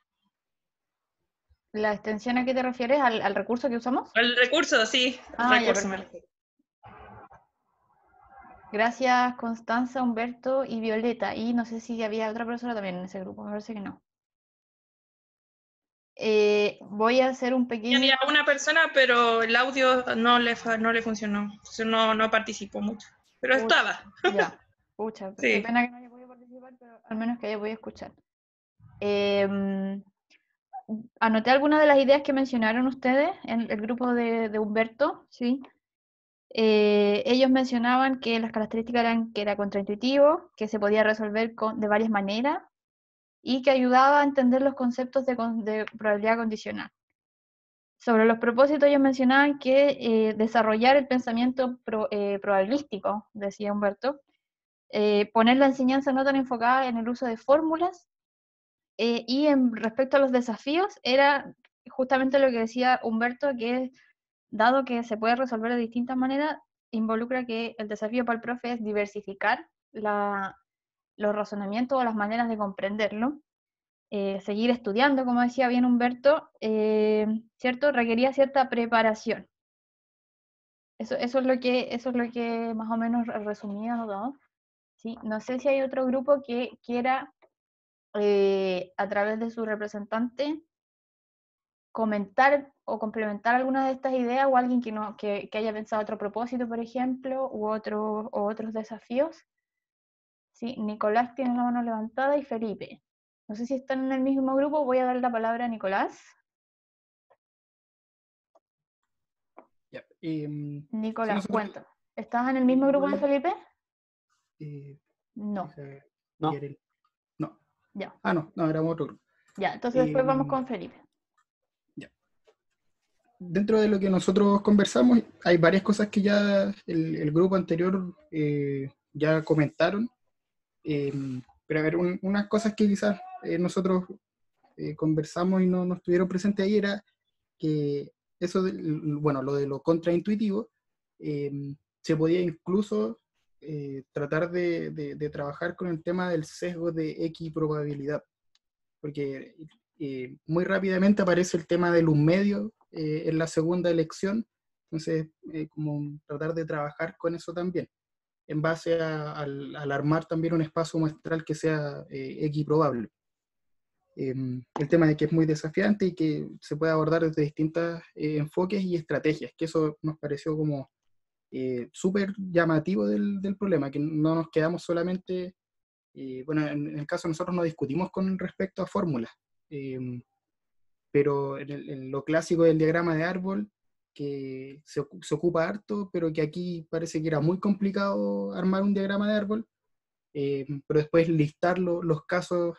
¿La extensión a qué te refieres? ¿Al recurso que usamos? El recurso, sí. Ah, ya, recurso. perfecto. Gracias, Constanza, Humberto y Violeta. Y no sé si había otra profesora también en ese grupo, me parece que no. Voy a hacer un pequeño... Había una persona, pero el audio no le funcionó. No participó mucho. Pero estaba. Ya, pucha, Sí. qué pena que no haya podido participar, pero al menos que haya podido escuchar. Anoté algunas de las ideas que mencionaron ustedes en el grupo de Humberto, ¿sí? Ellos mencionaban que las características eran que era contraintuitivo, que se podía resolver de varias maneras y que ayudaba a entender los conceptos de probabilidad condicional. Sobre los propósitos ellos mencionaban que desarrollar el pensamiento probabilístico, decía Humberto, poner la enseñanza no tan enfocada en el uso de fórmulas, y respecto a los desafíos era justamente lo que decía Humberto, que dado que se puede resolver de distintas maneras, involucra que el desafío para el profe es diversificar los razonamientos o las maneras de comprenderlo, seguir estudiando, como decía bien Humberto, ¿cierto? Requería cierta preparación. Eso es lo que más o menos resumía, ¿no? ¿Sí? No sé si hay otro grupo que quiera, a través de su representante, comentar o complementar alguna de estas ideas, o alguien que haya pensado otro propósito, por ejemplo, u otros desafíos. Sí, Nicolás tiene la mano levantada y Felipe. No sé si están en el mismo grupo, voy a dar la palabra a Nicolás. Nicolás, nosotros- cuenta. ¿Estás en el mismo grupo de Felipe? No. No. No. Ya. Ah, no, éramos otro grupo. Ya, entonces después vamos con Felipe. Ya. Dentro de lo que nosotros conversamos, hay varias cosas que ya el grupo anterior ya comentaron. Pero a ver, unas cosas que quizás nosotros conversamos y no estuvieron presentes ahí era que eso, lo de lo contraintuitivo, se podía incluso tratar de trabajar con el tema del sesgo de equiprobabilidad, porque muy rápidamente aparece el tema del un medio en la segunda elección, entonces como tratar de trabajar con eso también, en base al armar también un espacio muestral que sea equiprobable. El tema de que es muy desafiante y que se puede abordar desde distintos enfoques y estrategias, que eso nos pareció como súper llamativo del problema, que no nos quedamos solamente, bueno, en el caso de nosotros no discutimos con respecto a fórmulas, pero en lo clásico del diagrama de árbol, que se ocupa harto, pero que aquí parece que era muy complicado armar un diagrama de árbol, pero después listar los casos,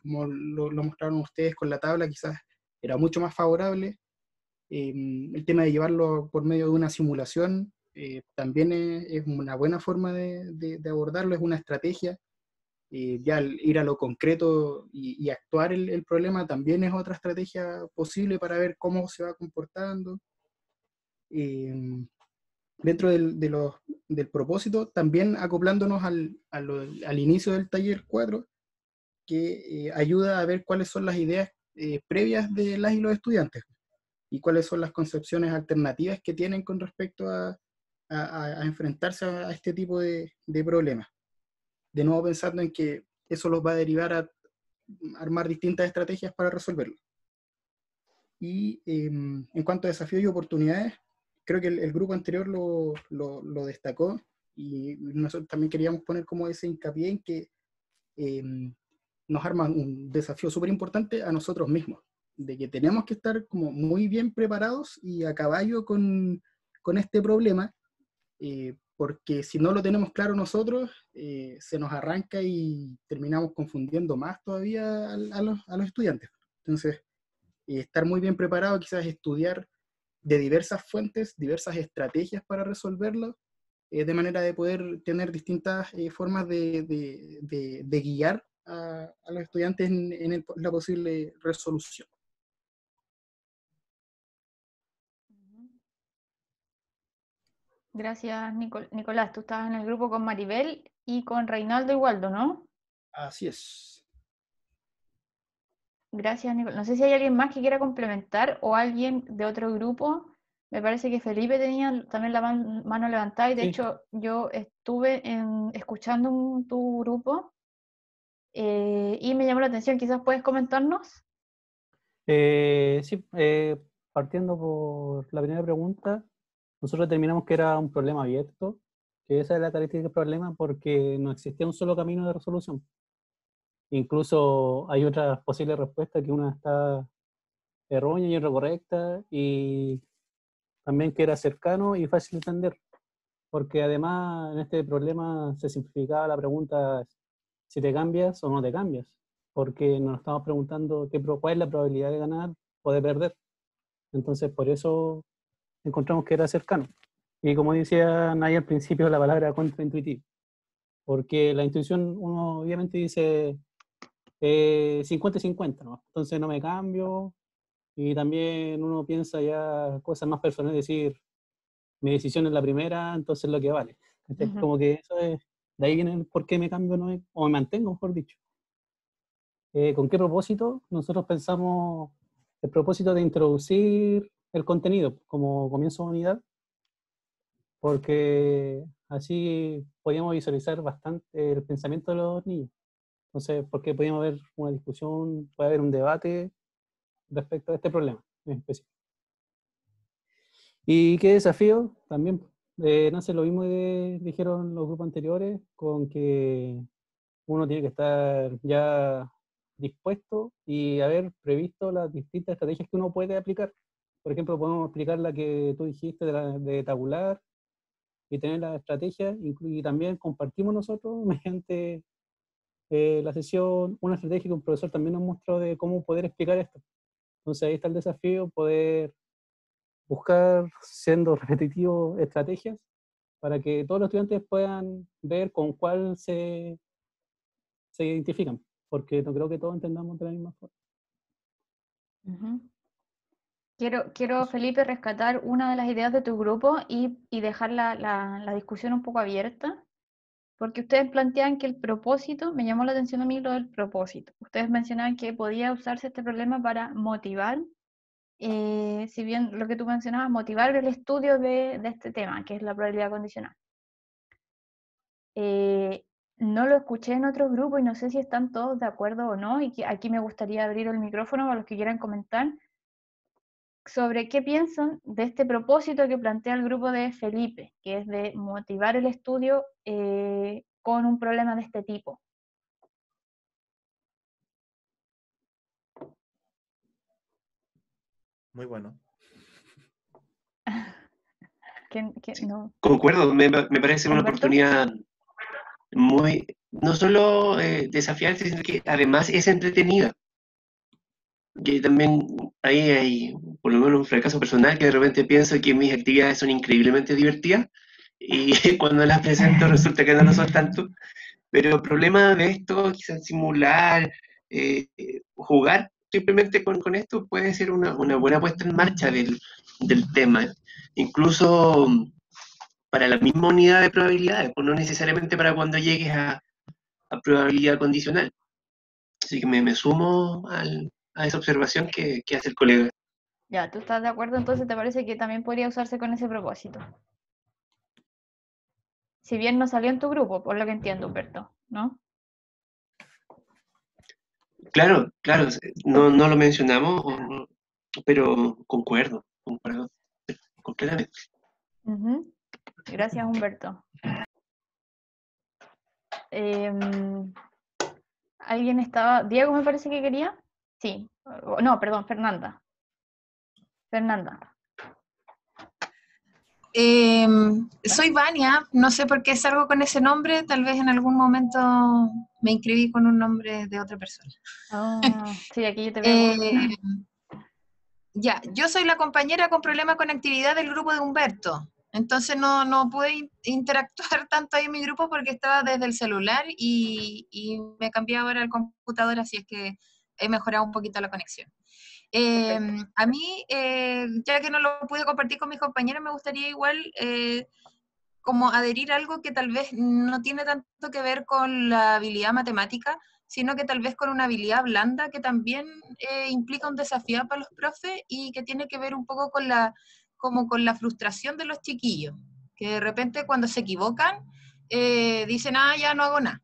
como lo mostraron ustedes con la tabla, quizás era mucho más favorable. El tema de llevarlo por medio de una simulación también es una buena forma de abordarlo, es una estrategia. Ya ir a lo concreto y actuar el problema también es otra estrategia posible para ver cómo se va comportando. Dentro del propósito, también acoplándonos al inicio del taller 4, que ayuda a ver cuáles son las ideas previas de las y los estudiantes y cuáles son las concepciones alternativas que tienen con respecto a enfrentarse a este tipo de problemas. De nuevo pensando en que eso los va a derivar a armar distintas estrategias para resolverlo. Y en cuanto a desafíos y oportunidades, creo que el grupo anterior lo destacó, y nosotros también queríamos poner como ese hincapié en que nos arma un desafío súper importante a nosotros mismos, de que tenemos que estar como muy bien preparados y a caballo con este problema, porque si no lo tenemos claro nosotros, se nos arranca y terminamos confundiendo más todavía a los estudiantes. Entonces, estar muy bien preparado, quizás estudiar de diversas fuentes, diversas estrategias para resolverlo, de manera de poder tener distintas formas de guiar a los estudiantes en la posible resolución. Gracias, Nicolás. Tú estabas en el grupo con Maribel y con Reinaldo y Waldo, ¿no? Así es. Gracias, Nicolás. No sé si hay alguien más que quiera complementar o alguien de otro grupo. Me parece que Felipe tenía también la mano levantada y de hecho yo estuve escuchando tu grupo y me llamó la atención. Quizás puedes comentarnos. Sí, partiendo por la primera pregunta, nosotros determinamos que era un problema abierto, que esa es la característica del problema porque no existía un solo camino de resolución. Incluso hay otras posibles respuestas, que una está errónea y otra correcta, y también que era cercano y fácil de entender, porque además en este problema se simplificaba la pregunta si te cambias o no te cambias, porque nos estamos preguntando cuál es la probabilidad de ganar o de perder. Entonces por eso encontramos que era cercano. Y como decía Naya al principio, la palabra era contraintuitiva, porque la intuición uno obviamente dice 50 y 50, ¿no? Entonces no me cambio, y también uno piensa ya cosas más personales, decir, mi decisión es la primera, entonces lo que vale. Entonces, como que eso es, de ahí viene el por qué me cambio o me mantengo, mejor dicho. ¿Con qué propósito? Nosotros pensamos el propósito de introducir el contenido como comienzo de unidad, porque así podíamos visualizar bastante el pensamiento de los niños. Entonces, porque podíamos haber una discusión, puede haber un debate respecto a este problema en específico. ¿Y qué desafío? También nace lo mismo que dijeron los grupos anteriores, con que uno tiene que estar ya dispuesto y haber previsto las distintas estrategias que uno puede aplicar. Por ejemplo, podemos explicar la que tú dijiste de tabular y tener la estrategia, y también compartimos nosotros mediante la sesión una estrategia que un profesor también nos mostró de cómo poder explicar esto. Entonces ahí está el desafío, poder buscar, siendo repetitivo, estrategias para que todos los estudiantes puedan ver con cuál se identifican, porque no creo que todos entendamos de la misma forma. Quiero, Felipe, rescatar una de las ideas de tu grupo y dejar la discusión un poco abierta, porque ustedes plantean que el propósito, me llamó la atención a mí lo del propósito. Ustedes mencionaban que podía usarse este problema para motivar, si bien lo que tú mencionabas, motivar el estudio de este tema, que es la probabilidad condicional. No lo escuché en otros grupos y no sé si están todos de acuerdo o no, y que aquí me gustaría abrir el micrófono para los que quieran comentar sobre qué piensan de este propósito que plantea el grupo de Felipe, que es de motivar el estudio con un problema de este tipo. Muy bueno. No. Concuerdo, me parece una ¿Humberto? oportunidad muy, no solo desafiante, sino que además es entretenida. Que también ahí hay por lo menos un fracaso personal, que de repente pienso que mis actividades son increíblemente divertidas y cuando las presento resulta que no lo son tanto. Pero el problema de esto, quizás simular, jugar simplemente con esto puede ser una buena puesta en marcha del tema. Incluso para la misma unidad de probabilidades, pues no necesariamente para cuando llegues a probabilidad condicional. Así que me sumo a esa observación que hace el colega. Ya, ¿tú estás de acuerdo? Entonces, ¿te parece que también podría usarse con ese propósito? Si bien no salió en tu grupo, por lo que entiendo, Humberto, ¿no? Claro, no lo mencionamos, pero concuerdo completamente. Gracias, Humberto. alguien estaba, Diego me parece que quería. Sí, no, perdón, Fernanda. Fernanda. Soy Vania, no sé por qué salgo con ese nombre, tal vez en algún momento me inscribí con un nombre de otra persona. Sí, aquí yo te veo. Ya, yo soy la compañera con problema con actividad del grupo de Humberto, entonces no pude interactuar tanto ahí en mi grupo porque estaba desde el celular y me cambié ahora al computador, así es que he mejorado un poquito la conexión. A mí, ya que no lo pude compartir con mis compañeros, me gustaría igual como adherir a algo que tal vez no tiene tanto que ver con la habilidad matemática, sino que tal vez con una habilidad blanda que también implica un desafío para los profes y que tiene que ver un poco como con la frustración de los chiquillos, que de repente cuando se equivocan dicen, ya no hago nada.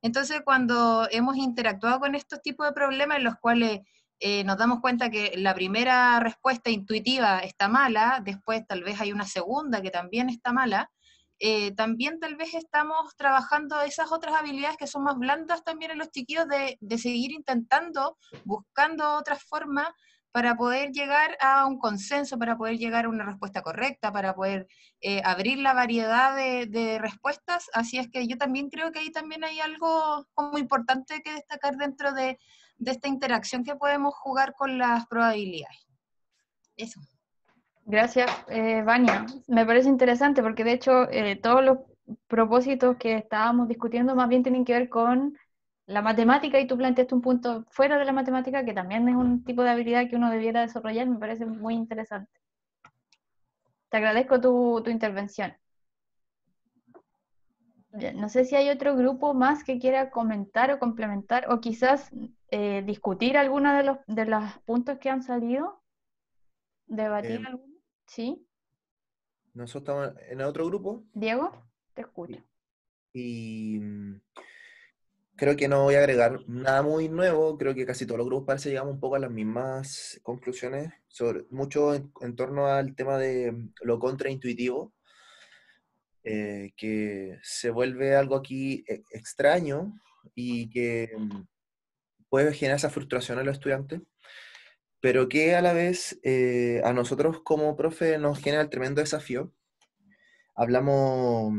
Entonces, cuando hemos interactuado con estos tipos de problemas en los cuales nos damos cuenta que la primera respuesta intuitiva está mala, después tal vez hay una segunda que también está mala, también tal vez estamos trabajando esas otras habilidades que son más blandas también en los chiquillos de seguir intentando, buscando otras formas para poder llegar a un consenso, para poder llegar a una respuesta correcta, para poder abrir la variedad de respuestas. Así es que yo también creo que ahí también hay algo como importante que destacar dentro de esta interacción que podemos jugar con las probabilidades. Eso. Gracias, Vania. Me parece interesante porque de hecho todos los propósitos que estábamos discutiendo más bien tienen que ver con la matemática y tú planteaste un punto fuera de la matemática que también es un tipo de habilidad que uno debiera desarrollar, me parece muy interesante. Te agradezco tu intervención. No sé si hay otro grupo más que quiera comentar o complementar o quizás discutir alguno de los puntos que han salido, debatir alguno. ¿Sí? Nosotros estamos en otro grupo. Diego, te escucho. Y creo que no voy a agregar nada muy nuevo, creo que casi todos los grupos parece llegamos un poco a las mismas conclusiones, mucho en torno al tema de lo contraintuitivo, que se vuelve algo aquí extraño y que puede generar esa frustración en los estudiantes, pero que a la vez a nosotros como profe nos genera el tremendo desafío. Hablamos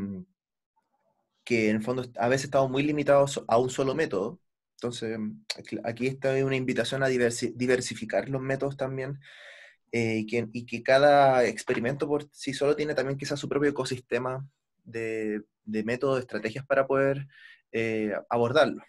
que en el fondo a veces estamos muy limitados a un solo método. Entonces, aquí está una invitación a diversificar los métodos también, y que cada experimento por sí solo tiene también quizás su propio ecosistema de métodos, de estrategias para poder abordarlo.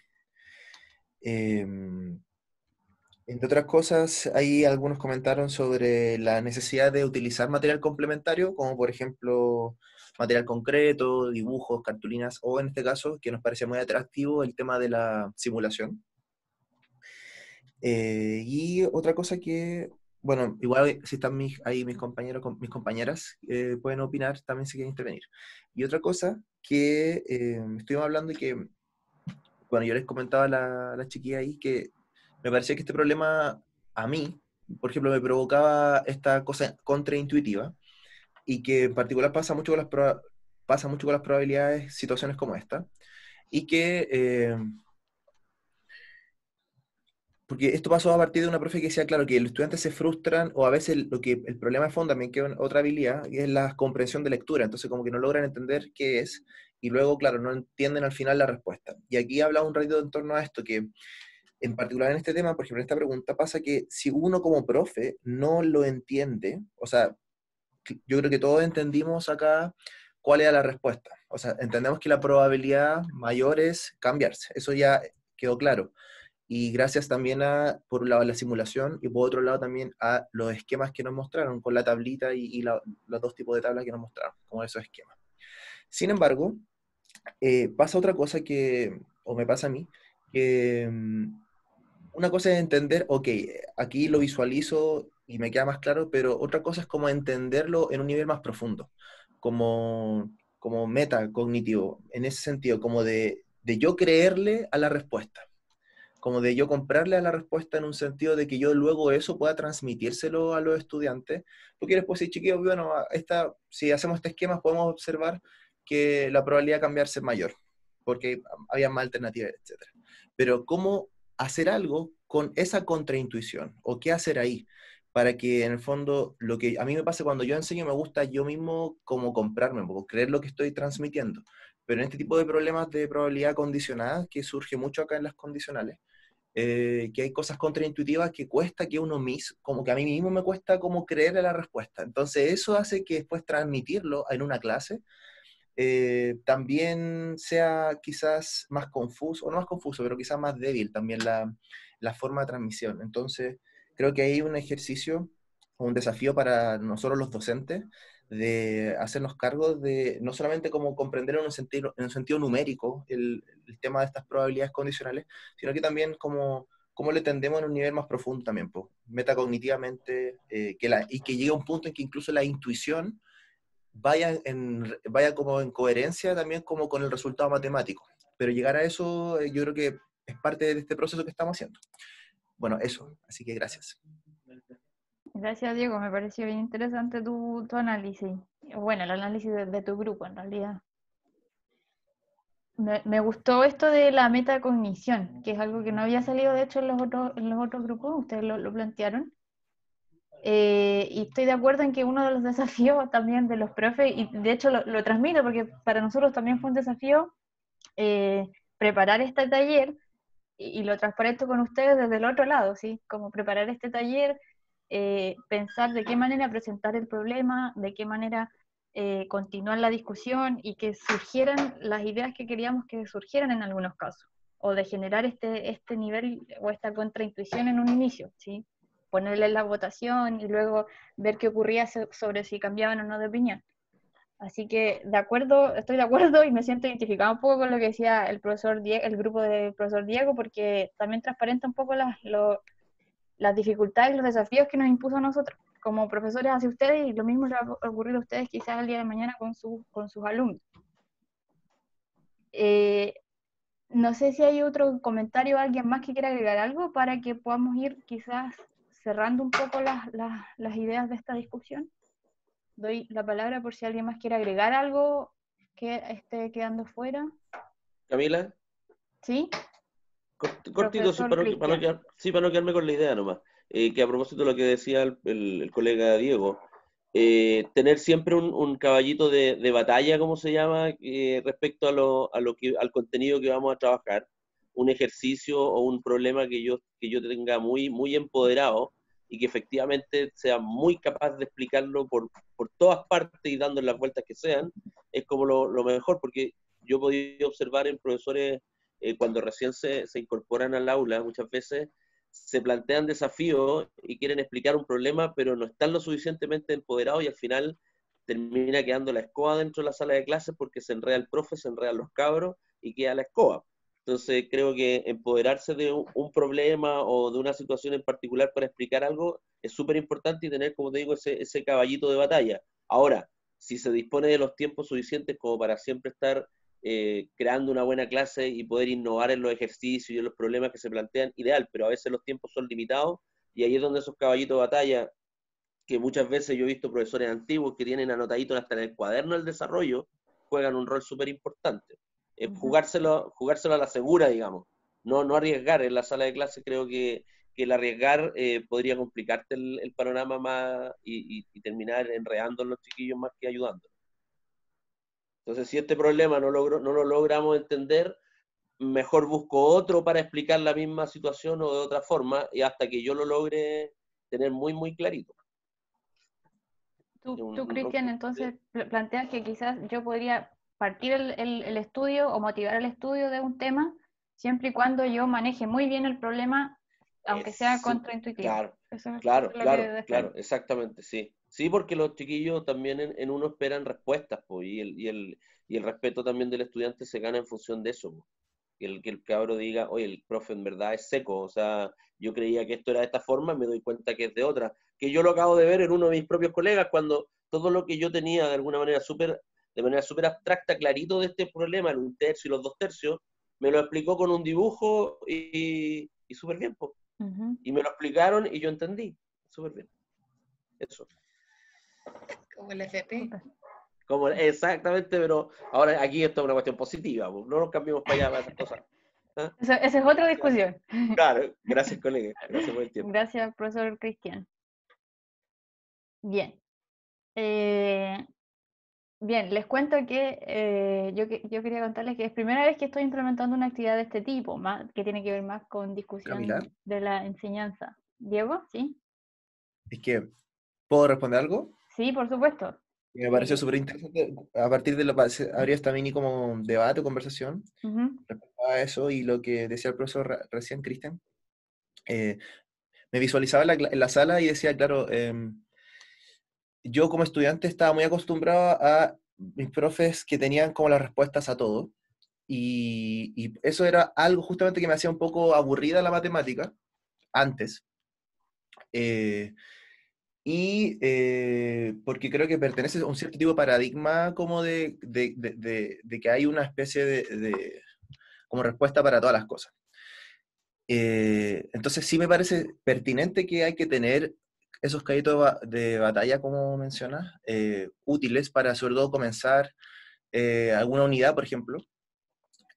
Entre otras cosas, ahí algunos comentaron sobre la necesidad de utilizar material complementario, como por ejemplo material concreto, dibujos, cartulinas, o en este caso, que nos parecía muy atractivo, el tema de la simulación. Y otra cosa que, bueno, igual si están ahí mis compañeros, mis compañeras, pueden opinar también si quieren intervenir. Y otra cosa que estuvimos hablando y que, bueno, yo les comentaba a la chiquilla ahí que me parecía que este problema a mí, por ejemplo, me provocaba esta cosa contraintuitiva y que en particular pasa mucho con las probabilidades, situaciones como esta, y que, porque esto pasó a partir de una profe que decía, claro, que los estudiantes se frustran, o a veces el problema de fondo también, que es otra habilidad, que es la comprensión de lectura, entonces como que no logran entender qué es, y luego, claro, no entienden al final la respuesta. Y aquí hablaba un ratito en torno a esto, que en particular en este tema, por ejemplo, en esta pregunta, pasa que si uno como profe no lo entiende, o sea, yo creo que todos entendimos acá cuál era la respuesta. O sea, entendemos que la probabilidad mayor es cambiarse, eso ya quedó claro. Y gracias también por un lado, a la simulación y por otro lado también a los esquemas que nos mostraron con la tablita y los dos tipos de tablas que nos mostraron, como esos esquemas. Sin embargo, pasa otra cosa que, o me pasa a mí, que una cosa es entender, ok, aquí lo visualizo y me queda más claro, pero otra cosa es como entenderlo en un nivel más profundo, como metacognitivo, en ese sentido, como de yo creerle a la respuesta, como de yo comprarle a la respuesta en un sentido de que yo luego eso pueda transmitírselo a los estudiantes, porque después decir, chiquillos, bueno, si hacemos este esquema podemos observar que la probabilidad de cambiarse es mayor. porque había más alternativas, etc. Pero ¿cómo hacer algo con esa contraintuición? ¿O qué hacer ahí? Para que en el fondo, lo que a mí me pasa cuando yo enseño, me gusta yo mismo como comprarme un poco, creer lo que estoy transmitiendo. Pero en este tipo de problemas de probabilidad condicionada, que surge mucho acá en las condicionales, que hay cosas contraintuitivas que cuesta que uno mismo, como que a mí mismo me cuesta como creer en la respuesta. Entonces eso hace que después transmitirlo en una clase también sea quizás más confuso, o no más confuso, pero quizás más débil también la forma de transmisión. Entonces creo que hay un ejercicio, un desafío para nosotros los docentes, de hacernos cargo de no solamente como comprender en un sentido numérico el tema de estas probabilidades condicionales, sino que también como cómo le tendemos en un nivel más profundo también, pues, metacognitivamente, y que llegue a un punto en que incluso la intuición vaya como en coherencia también como con el resultado matemático. Pero llegar a eso yo creo que es parte de este proceso que estamos haciendo. Bueno, eso, así que gracias. Gracias, Diego, me pareció bien interesante tu análisis. Bueno, el análisis de tu grupo, en realidad. Me gustó esto de la metacognición, que es algo que no había salido, de hecho, en los otros grupos, ustedes lo plantearon. Y estoy de acuerdo en que uno de los desafíos también de los profes, y de hecho lo transmito porque para nosotros también fue un desafío preparar este taller, y lo transparento con ustedes desde el otro lado, ¿sí? Como preparar este taller, pensar de qué manera presentar el problema, de qué manera continuar la discusión y que surgieran las ideas que queríamos que surgieran en algunos casos, o de generar este nivel o esta contraintuición en un inicio, ¿sí? Ponerle la votación y luego ver qué ocurría sobre si cambiaban o no de opinión. Así que estoy de acuerdo y me siento identificada un poco con lo que decía el profesor Diego, el grupo del profesor Diego, porque también transparenta un poco las dificultades y los desafíos que nos impuso a nosotros como profesores hacia ustedes, y lo mismo le va a ocurrir a ustedes quizás el día de mañana con sus alumnos. No sé si hay otro comentario, alguien más que quiera agregar algo para que podamos ir quizás cerrando un poco las ideas de esta discusión. Doy la palabra por si alguien más quiere agregar algo que esté quedando fuera. Camila, ¿Sí? cortito, sí, para no quedarme con la idea nomás. Que a propósito de lo que decía el colega Diego, tener siempre un caballito de batalla, como se llama, respecto al contenido que vamos a trabajar, un ejercicio o un problema que yo tenga muy, muy empoderado y que efectivamente sea muy capaz de explicarlo por todas partes y dando las vueltas que sean, es como lo mejor, porque yo he podido observar en profesores cuando recién se incorporan al aula, muchas veces se plantean desafíos y quieren explicar un problema, pero no están lo suficientemente empoderados y al final termina quedando la escoba dentro de la sala de clases porque se enreda el profe, se enredan los cabros y queda la escoba. Entonces creo que empoderarse de un problema o de una situación en particular para explicar algo es súper importante y tener, como te digo, ese caballito de batalla. Ahora, si se dispone de los tiempos suficientes como para siempre estar creando una buena clase y poder innovar en los ejercicios y en los problemas que se plantean, ideal, pero a veces los tiempos son limitados y ahí es donde esos caballitos de batalla, que muchas veces yo he visto profesores antiguos que tienen anotaditos hasta en el cuaderno del desarrollo, juegan un rol súper importante. Jugárselo a la segura, digamos, no arriesgar en la sala de clase. Creo que el arriesgar podría complicarte el panorama más y terminar enredando a los chiquillos más que ayudando. Entonces, si este problema no lo logramos entender, mejor busco otro para explicar la misma situación o de otra forma, y hasta que yo lo logre tener muy, muy clarito. Tú Cristian, entonces planteas que quizás yo podría partir el estudio o motivar el estudio de un tema siempre y cuando yo maneje muy bien el problema, aunque sea contraintuitivo. Claro, exactamente, sí. Sí, porque los chiquillos también en uno esperan respuestas, pues, y el respeto también del estudiante se gana en función de eso, pues. Que el cabro diga, oye, el profe en verdad es seco, o sea, yo creía que esto era de esta forma, me doy cuenta que es de otra. Que yo lo acabo de ver en uno de mis propios colegas, cuando todo lo que yo tenía de alguna manera de manera súper abstracta, clarito de este problema, el 1/3 y los 2/3, me lo explicó con un dibujo y súper bien, pues. Y me lo explicaron y yo entendí. Súper bien. Eso. Como el FP. Como, exactamente, pero ahora aquí esto es una cuestión positiva, pues, no nos cambiemos para allá para esas cosas. ¿Ah? Esa es otra discusión. Claro, gracias colega, gracias por el tiempo. Gracias, profesor Cristian. Bien. Bien, les cuento que yo quería contarles que es primera vez que estoy implementando una actividad de este tipo, que tiene que ver más con discusión Camila, de la enseñanza. ¿Diego? ¿Sí? es que, ¿puedo responder algo? Sí, por supuesto. Me pareció súper interesante. A partir de lo que habría esta mini como debate o conversación Ujú. respecto a eso y lo que decía el profesor recién, Cristian. Me visualizaba en la sala y decía, claro, yo como estudiante estaba muy acostumbrado a mis profes que tenían como las respuestas a todo. Y eso era algo justamente que me hacía un poco aburrida la matemática antes. Porque creo que pertenece a un cierto tipo de paradigma como de que hay una especie como respuesta para todas las cosas. Entonces sí me parece pertinente que hay que tener esos caballitos de batalla, como mencionas, útiles para sobre todo comenzar alguna unidad, por ejemplo.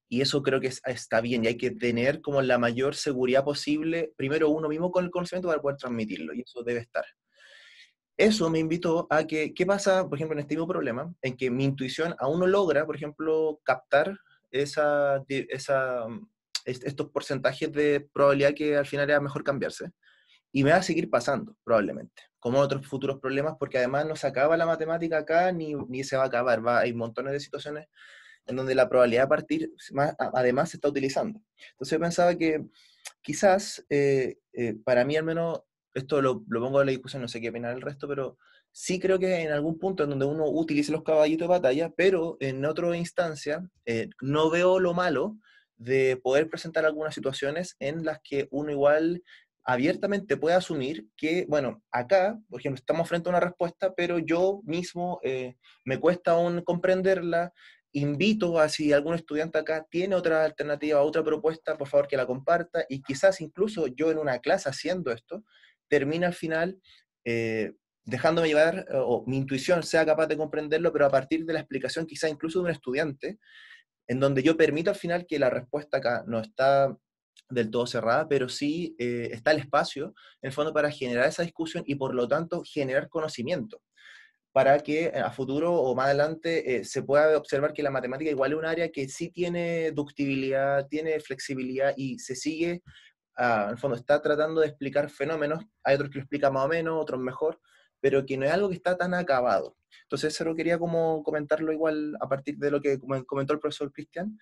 Y eso creo que está bien y hay que tener como la mayor seguridad posible, primero uno mismo con el conocimiento para poder transmitirlo, y eso debe estar. Eso me invitó a que, ¿qué pasa, por ejemplo, en este mismo problema? En que mi intuición aún no logra, por ejemplo, captar estos porcentajes de probabilidad que al final era mejor cambiarse. Y me va a seguir pasando, probablemente, como otros futuros problemas, porque además no se acaba la matemática acá, ni se va a acabar. Hay montones de situaciones en donde la probabilidad de partir además se está utilizando. Entonces yo pensaba que quizás, para mí al menos, esto lo pongo a la discusión, no sé qué opinar el resto, pero sí creo que en algún punto en donde uno utilice los caballitos de batalla, pero en otra instancia, no veo lo malo de poder presentar algunas situaciones en las que uno igual abiertamente puede asumir que, bueno, acá, por ejemplo, estamos frente a una respuesta, pero yo mismo me cuesta aún comprenderla. Invito a si algún estudiante acá tiene otra alternativa, otra propuesta, por favor que la comparta, y quizás incluso yo en una clase haciendo esto, termine al final dejándome llevar, o mi intuición sea capaz de comprenderlo, pero a partir de la explicación quizás incluso de un estudiante, en donde yo permito al final que la respuesta acá no está del todo cerrada, pero sí está el espacio, en el fondo, para generar esa discusión y por lo tanto generar conocimiento, para que a futuro o más adelante se pueda observar que la matemática igual es un área que sí tiene ductibilidad, tiene flexibilidad y se sigue, en el fondo, está tratando de explicar fenómenos. Hay otros que lo explican más o menos, otros mejor, pero que no es algo que está tan acabado. Entonces eso lo quería como comentarlo igual a partir de lo que comentó el profesor Cristian.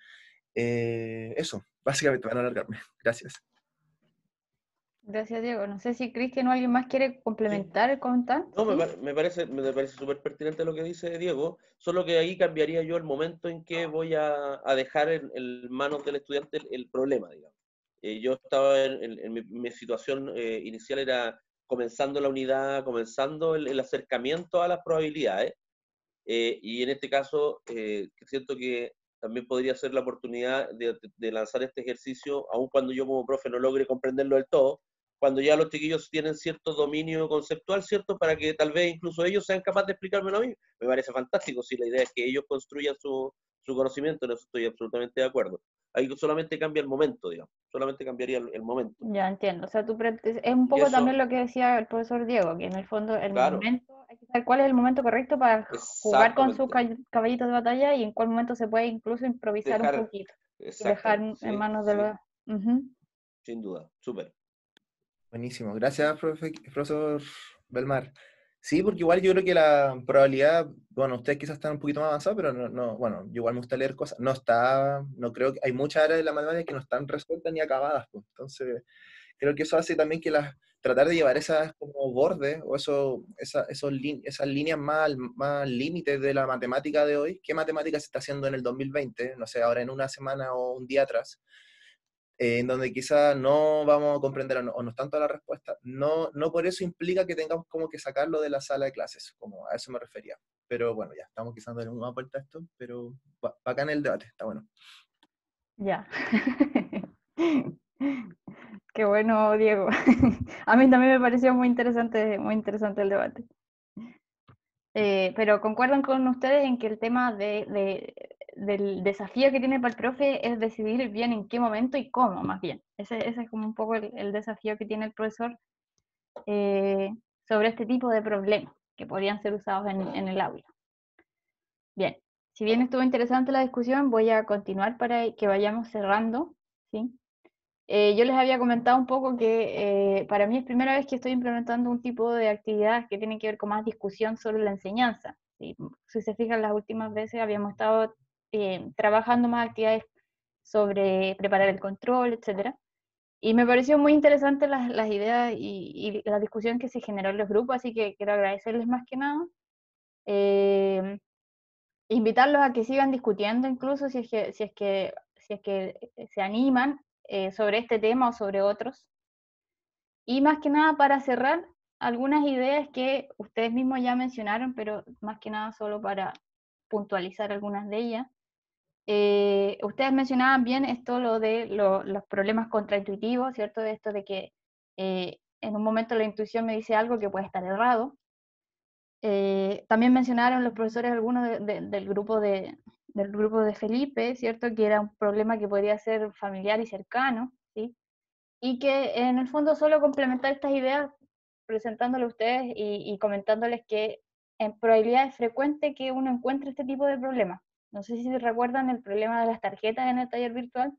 Eso, básicamente, para no alargarme. Gracias. Gracias, Diego. No sé si Cristian o alguien más quiere complementar el comentario. No, ¿Sí? me parece súper pertinente lo que dice Diego, solo que ahí cambiaría yo el momento en que voy a dejar en manos del estudiante el problema, digamos. Yo estaba en mi situación inicial, era comenzando la unidad, comenzando el acercamiento a las probabilidades, y en este caso siento que también podría ser la oportunidad de lanzar este ejercicio, aun cuando yo como profe no logre comprenderlo del todo, cuando ya los chiquillos tienen cierto dominio conceptual, ¿cierto? Para que tal vez incluso ellos sean capaces de explicármelo a mí. Me parece fantástico, si la idea es que ellos construyan su conocimiento, en eso estoy absolutamente de acuerdo. Ahí solamente cambia el momento, digamos, solamente cambiaría el momento. Ya entiendo, o sea, es un poco eso, también lo que decía el profesor Diego, que en el fondo el claro, momento, hay que saber cuál es el momento correcto para jugar con sus exactamente, caballitos de batalla y en cuál momento se puede incluso improvisar un dejar, poquito y dejar exactamente, en sí, manos de sí, los... Ujú. sin duda, súper. Buenísimo. Gracias, profesor Belmar. Sí, porque igual yo creo que la probabilidad, bueno, ustedes quizás están un poquito más avanzados, pero bueno, yo igual me gusta leer cosas. No creo que hay muchas áreas de la matemática que no están resueltas ni acabadas, pues. Entonces, creo que eso hace también que tratar de llevar esas como bordes o esas líneas más límites de la matemática de hoy. ¿Qué matemática se está haciendo en el 2020? No sé, ahora en una semana o un día atrás, en donde quizás no vamos a comprender o no es tanto la respuesta. No por eso implica que tengamos como que sacarlo de la sala de clases, como a eso me refería. Pero bueno, ya estamos quizás dando una vuelta a esto, pero bacán el debate, está bueno. Ya. Qué bueno, Diego. A mí también me pareció muy interesante el debate. Pero concuerdan con ustedes en que el tema del desafío que tiene para el profe es decidir bien en qué momento y cómo, más bien. Ese es como un poco el desafío que tiene el profesor sobre este tipo de problemas que podrían ser usados en el aula. Bien, si bien estuvo interesante la discusión, voy a continuar para que vayamos cerrando, ¿sí? Yo les había comentado un poco que para mí es primera vez que estoy implementando un tipo de actividad que tiene que ver con más discusión sobre la enseñanza, ¿sí? Si se fijan, las últimas veces habíamos estado trabajando más actividades sobre preparar el control, etcétera. Y me pareció muy interesante las ideas y la discusión que se generó en los grupos, así que quiero agradecerles más que nada. Invitarlos a que sigan discutiendo, incluso si es que se animan sobre este tema o sobre otros. Y más que nada, para cerrar, algunas ideas que ustedes mismos ya mencionaron, pero más que nada solo para puntualizar algunas de ellas. Ustedes mencionaban bien esto, lo de los problemas contraintuitivos, ¿cierto? De esto de que en un momento la intuición me dice algo que puede estar errado. También mencionaron los profesores algunos del grupo de Felipe, ¿cierto? Que era un problema que podría ser familiar y cercano, ¿sí? Y que en el fondo solo complementar estas ideas presentándole a ustedes y comentándoles que en probabilidad es frecuente que uno encuentre este tipo de problemas. No sé si recuerdan el problema de las tarjetas en el taller virtual,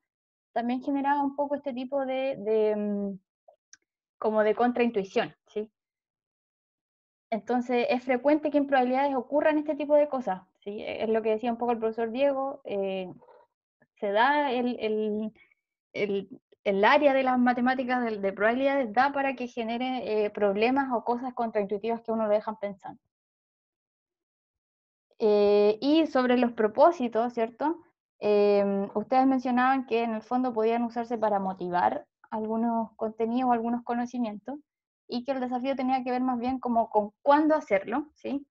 también generaba un poco este tipo como de contraintuición, ¿sí? Entonces, es frecuente que en probabilidades ocurran este tipo de cosas, ¿sí? Es lo que decía un poco el profesor Diego, se da el área de las matemáticas de probabilidades, da para que genere problemas o cosas contraintuitivas que uno lo dejan pensando. Y sobre los propósitos, ¿cierto? Ustedes mencionaban que en el fondo podían usarse para motivar algunos contenidos o algunos conocimientos, y que el desafío tenía que ver más bien como con cuándo hacerlo, ¿sí?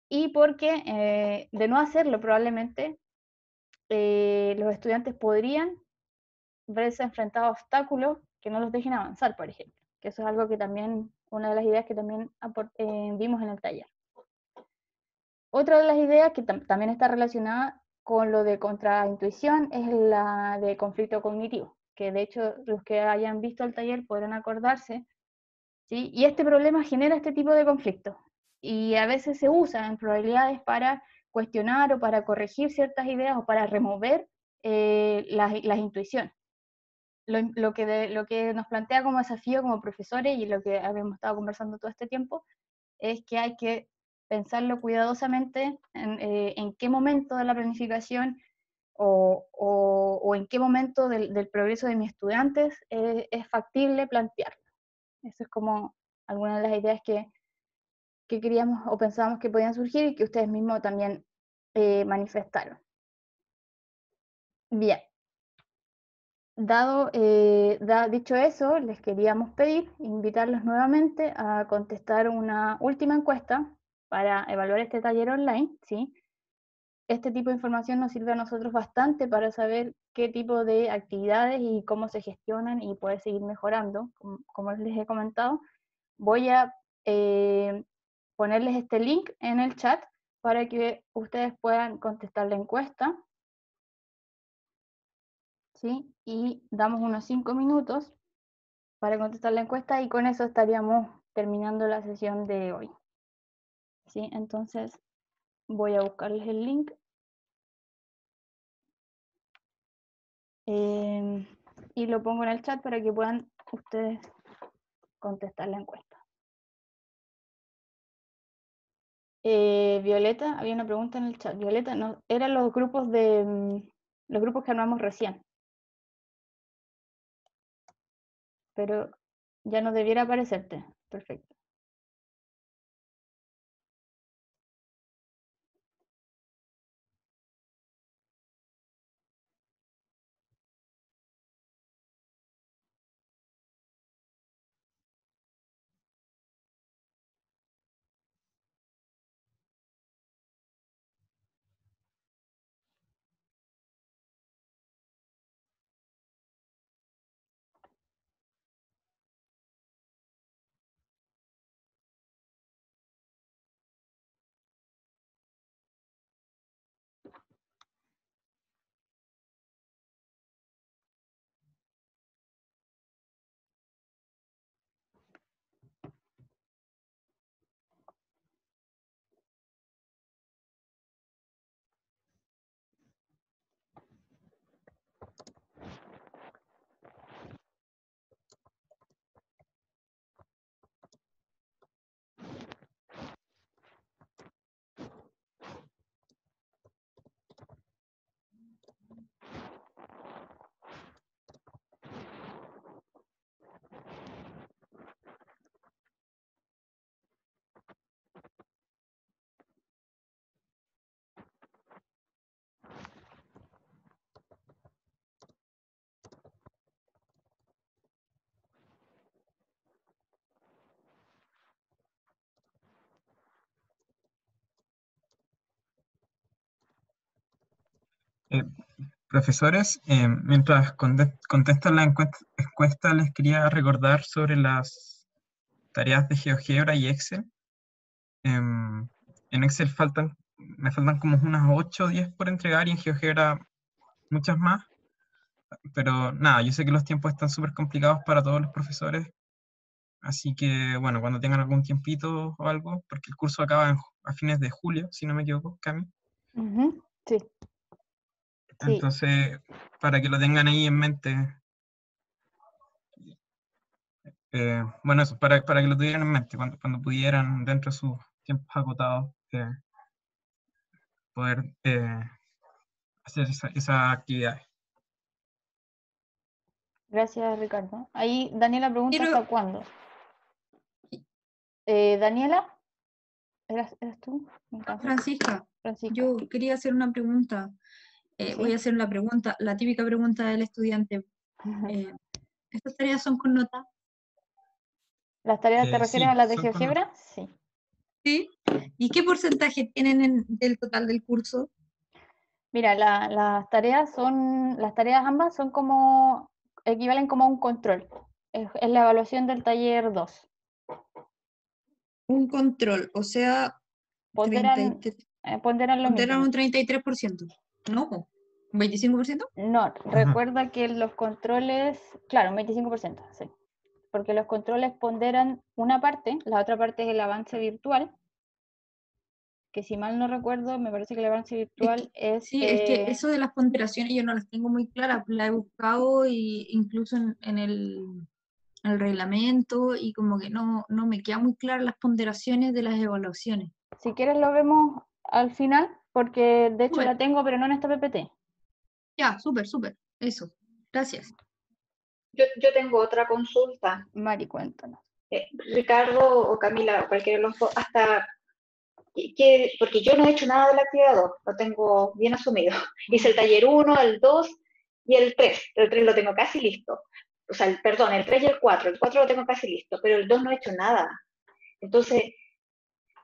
Y porque de no hacerlo probablemente los estudiantes podrían verse enfrentados a obstáculos que no los dejen avanzar, por ejemplo, que eso es algo que también, una de las ideas que también vimos en el taller. Otra de las ideas que también está relacionada con lo de contraintuición es la de conflicto cognitivo, que de hecho los que hayan visto el taller podrán acordarse, ¿sí? Y este problema genera este tipo de conflicto, y a veces se usa en probabilidades para cuestionar o para corregir ciertas ideas o para remover las intuiciones. Lo que nos plantea como desafío como profesores, y lo que habíamos estado conversando todo este tiempo, es que hay que pensarlo cuidadosamente en qué momento de la planificación o en qué momento del progreso de mis estudiantes es factible plantearlo. Eso es como algunas de las ideas que queríamos o pensábamos que podían surgir y que ustedes mismos también manifestaron. Bien. Dicho eso, les queríamos pedir, invitarlos nuevamente a contestar una última encuesta para evaluar este taller online, ¿sí? Este tipo de información nos sirve a nosotros bastante para saber qué tipo de actividades y cómo se gestionan y poder seguir mejorando. Como les he comentado, voy a ponerles este link en el chat para que ustedes puedan contestar la encuesta, ¿sí? Y damos unos 5 minutos para contestar la encuesta y con eso estaríamos terminando la sesión de hoy. ¿Sí? Entonces voy a buscarles el link. Y lo pongo en el chat para que puedan ustedes contestar la encuesta. Violeta, había una pregunta en el chat. Violeta, no, eran los grupos los grupos que armamos recién. Pero ya no debiera aparecerte. Perfecto. Profesores, mientras contestan la encuesta, les quería recordar sobre las tareas de GeoGebra y Excel. En Excel me faltan como unas 8 o 10 por entregar y en GeoGebra muchas más. Pero nada, yo sé que los tiempos están súper complicados para todos los profesores. Así que, bueno, cuando tengan algún tiempito o algo, porque el curso acaba a fines de julio, si no me equivoco, Cami. Ujú, sí. Sí. Entonces, para que lo tengan ahí en mente. Bueno, eso, para que lo tuvieran en mente, cuando pudieran, dentro de sus tiempos agotados, poder hacer esa actividad. Gracias, Ricardo. Ahí Daniela pregunta Quiero- ¿hasta cuándo? Daniela, ¿eras tú? Me encanta. Francisca, Francisca. yo quería hacer una pregunta. Voy a hacer la pregunta, la típica pregunta del estudiante. ¿Estas tareas son con nota? ¿Las tareas te refieres Sí, a las de son con GeoGebra? Sí. ¿Sí? ¿Y qué porcentaje tienen del total del curso? Mira, las tareas ambas son como, equivalen como a un control. Es la evaluación del taller 2. Un control, o sea, Ponderan lo ponderan mismo. un 33%. No, ¿un 25%? No, recuerda que los controles, claro, un 25%, sí. Porque los controles ponderan una parte, la otra parte es el avance virtual, que si mal no recuerdo, me parece que el avance virtual es... Sí, es que eso de las ponderaciones yo no las tengo muy claras, la he buscado incluso en el reglamento y como que no me queda muy claras las ponderaciones de las evaluaciones. Si quieres lo vemos al final, porque de hecho Súper. la tengo, pero no en esta PPT. Ya, súper, eso. Gracias. Yo tengo otra consulta. Mari, cuéntanos. Ricardo o Camila, o cualquiera de los dos, porque yo no he hecho nada de la actividad 2, lo tengo bien asumido. Hice el taller 1, el 2 y el 3. El 3 lo tengo casi listo. O sea, el 3 y el 4. El 4 lo tengo casi listo, pero el 2 no he hecho nada. Entonces,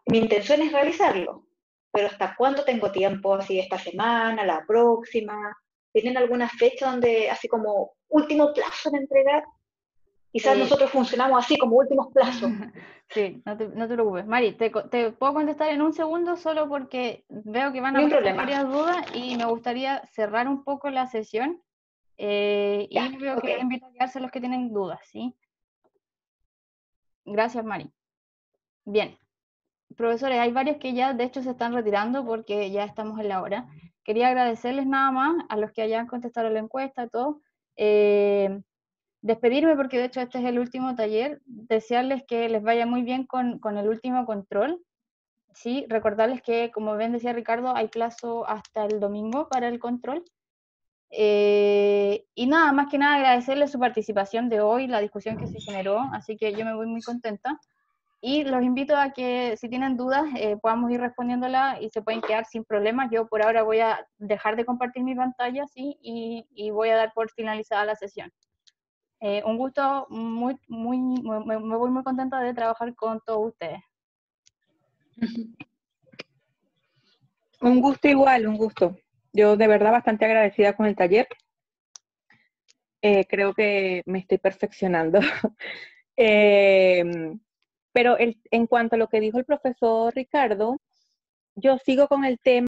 mi intención es realizarlo, pero ¿hasta cuándo tengo tiempo? ¿Así esta semana, la próxima? ¿Tienen alguna fecha donde, así como último plazo de entregar? Quizás nosotros funcionamos así, como últimos plazos. Sí, no te preocupes. Mari, te puedo contestar en un segundo solo porque veo que van a Ni un aparecer problema. varias dudas y me gustaría cerrar un poco la sesión. Y veo que voy a invitar a quedarse los que tienen dudas, ¿sí? Gracias, Mari. Bien. Profesores, hay varios que ya de hecho se están retirando porque ya estamos en la hora. Quería agradecerles nada más a los que hayan contestado la encuesta y todo. Despedirme porque de hecho este es el último taller. Desearles que les vaya muy bien con el último control. Sí, recordarles que, como bien decía Ricardo, hay plazo hasta el domingo para el control. Y nada, más que nada agradecerles su participación de hoy, la discusión que se generó, así que yo me voy muy contenta. Y los invito a que si tienen dudas podamos ir respondiéndolas y se pueden quedar sin problemas. Yo por ahora voy a dejar de compartir mi pantalla, ¿sí? Y voy a dar por finalizada la sesión. Un gusto, me voy muy contenta de trabajar con todos ustedes. Un gusto igual, un gusto. Yo de verdad bastante agradecida con el taller. Creo que me estoy perfeccionando. Pero en cuanto a lo que dijo el profesor Ricardo, yo sigo con el tema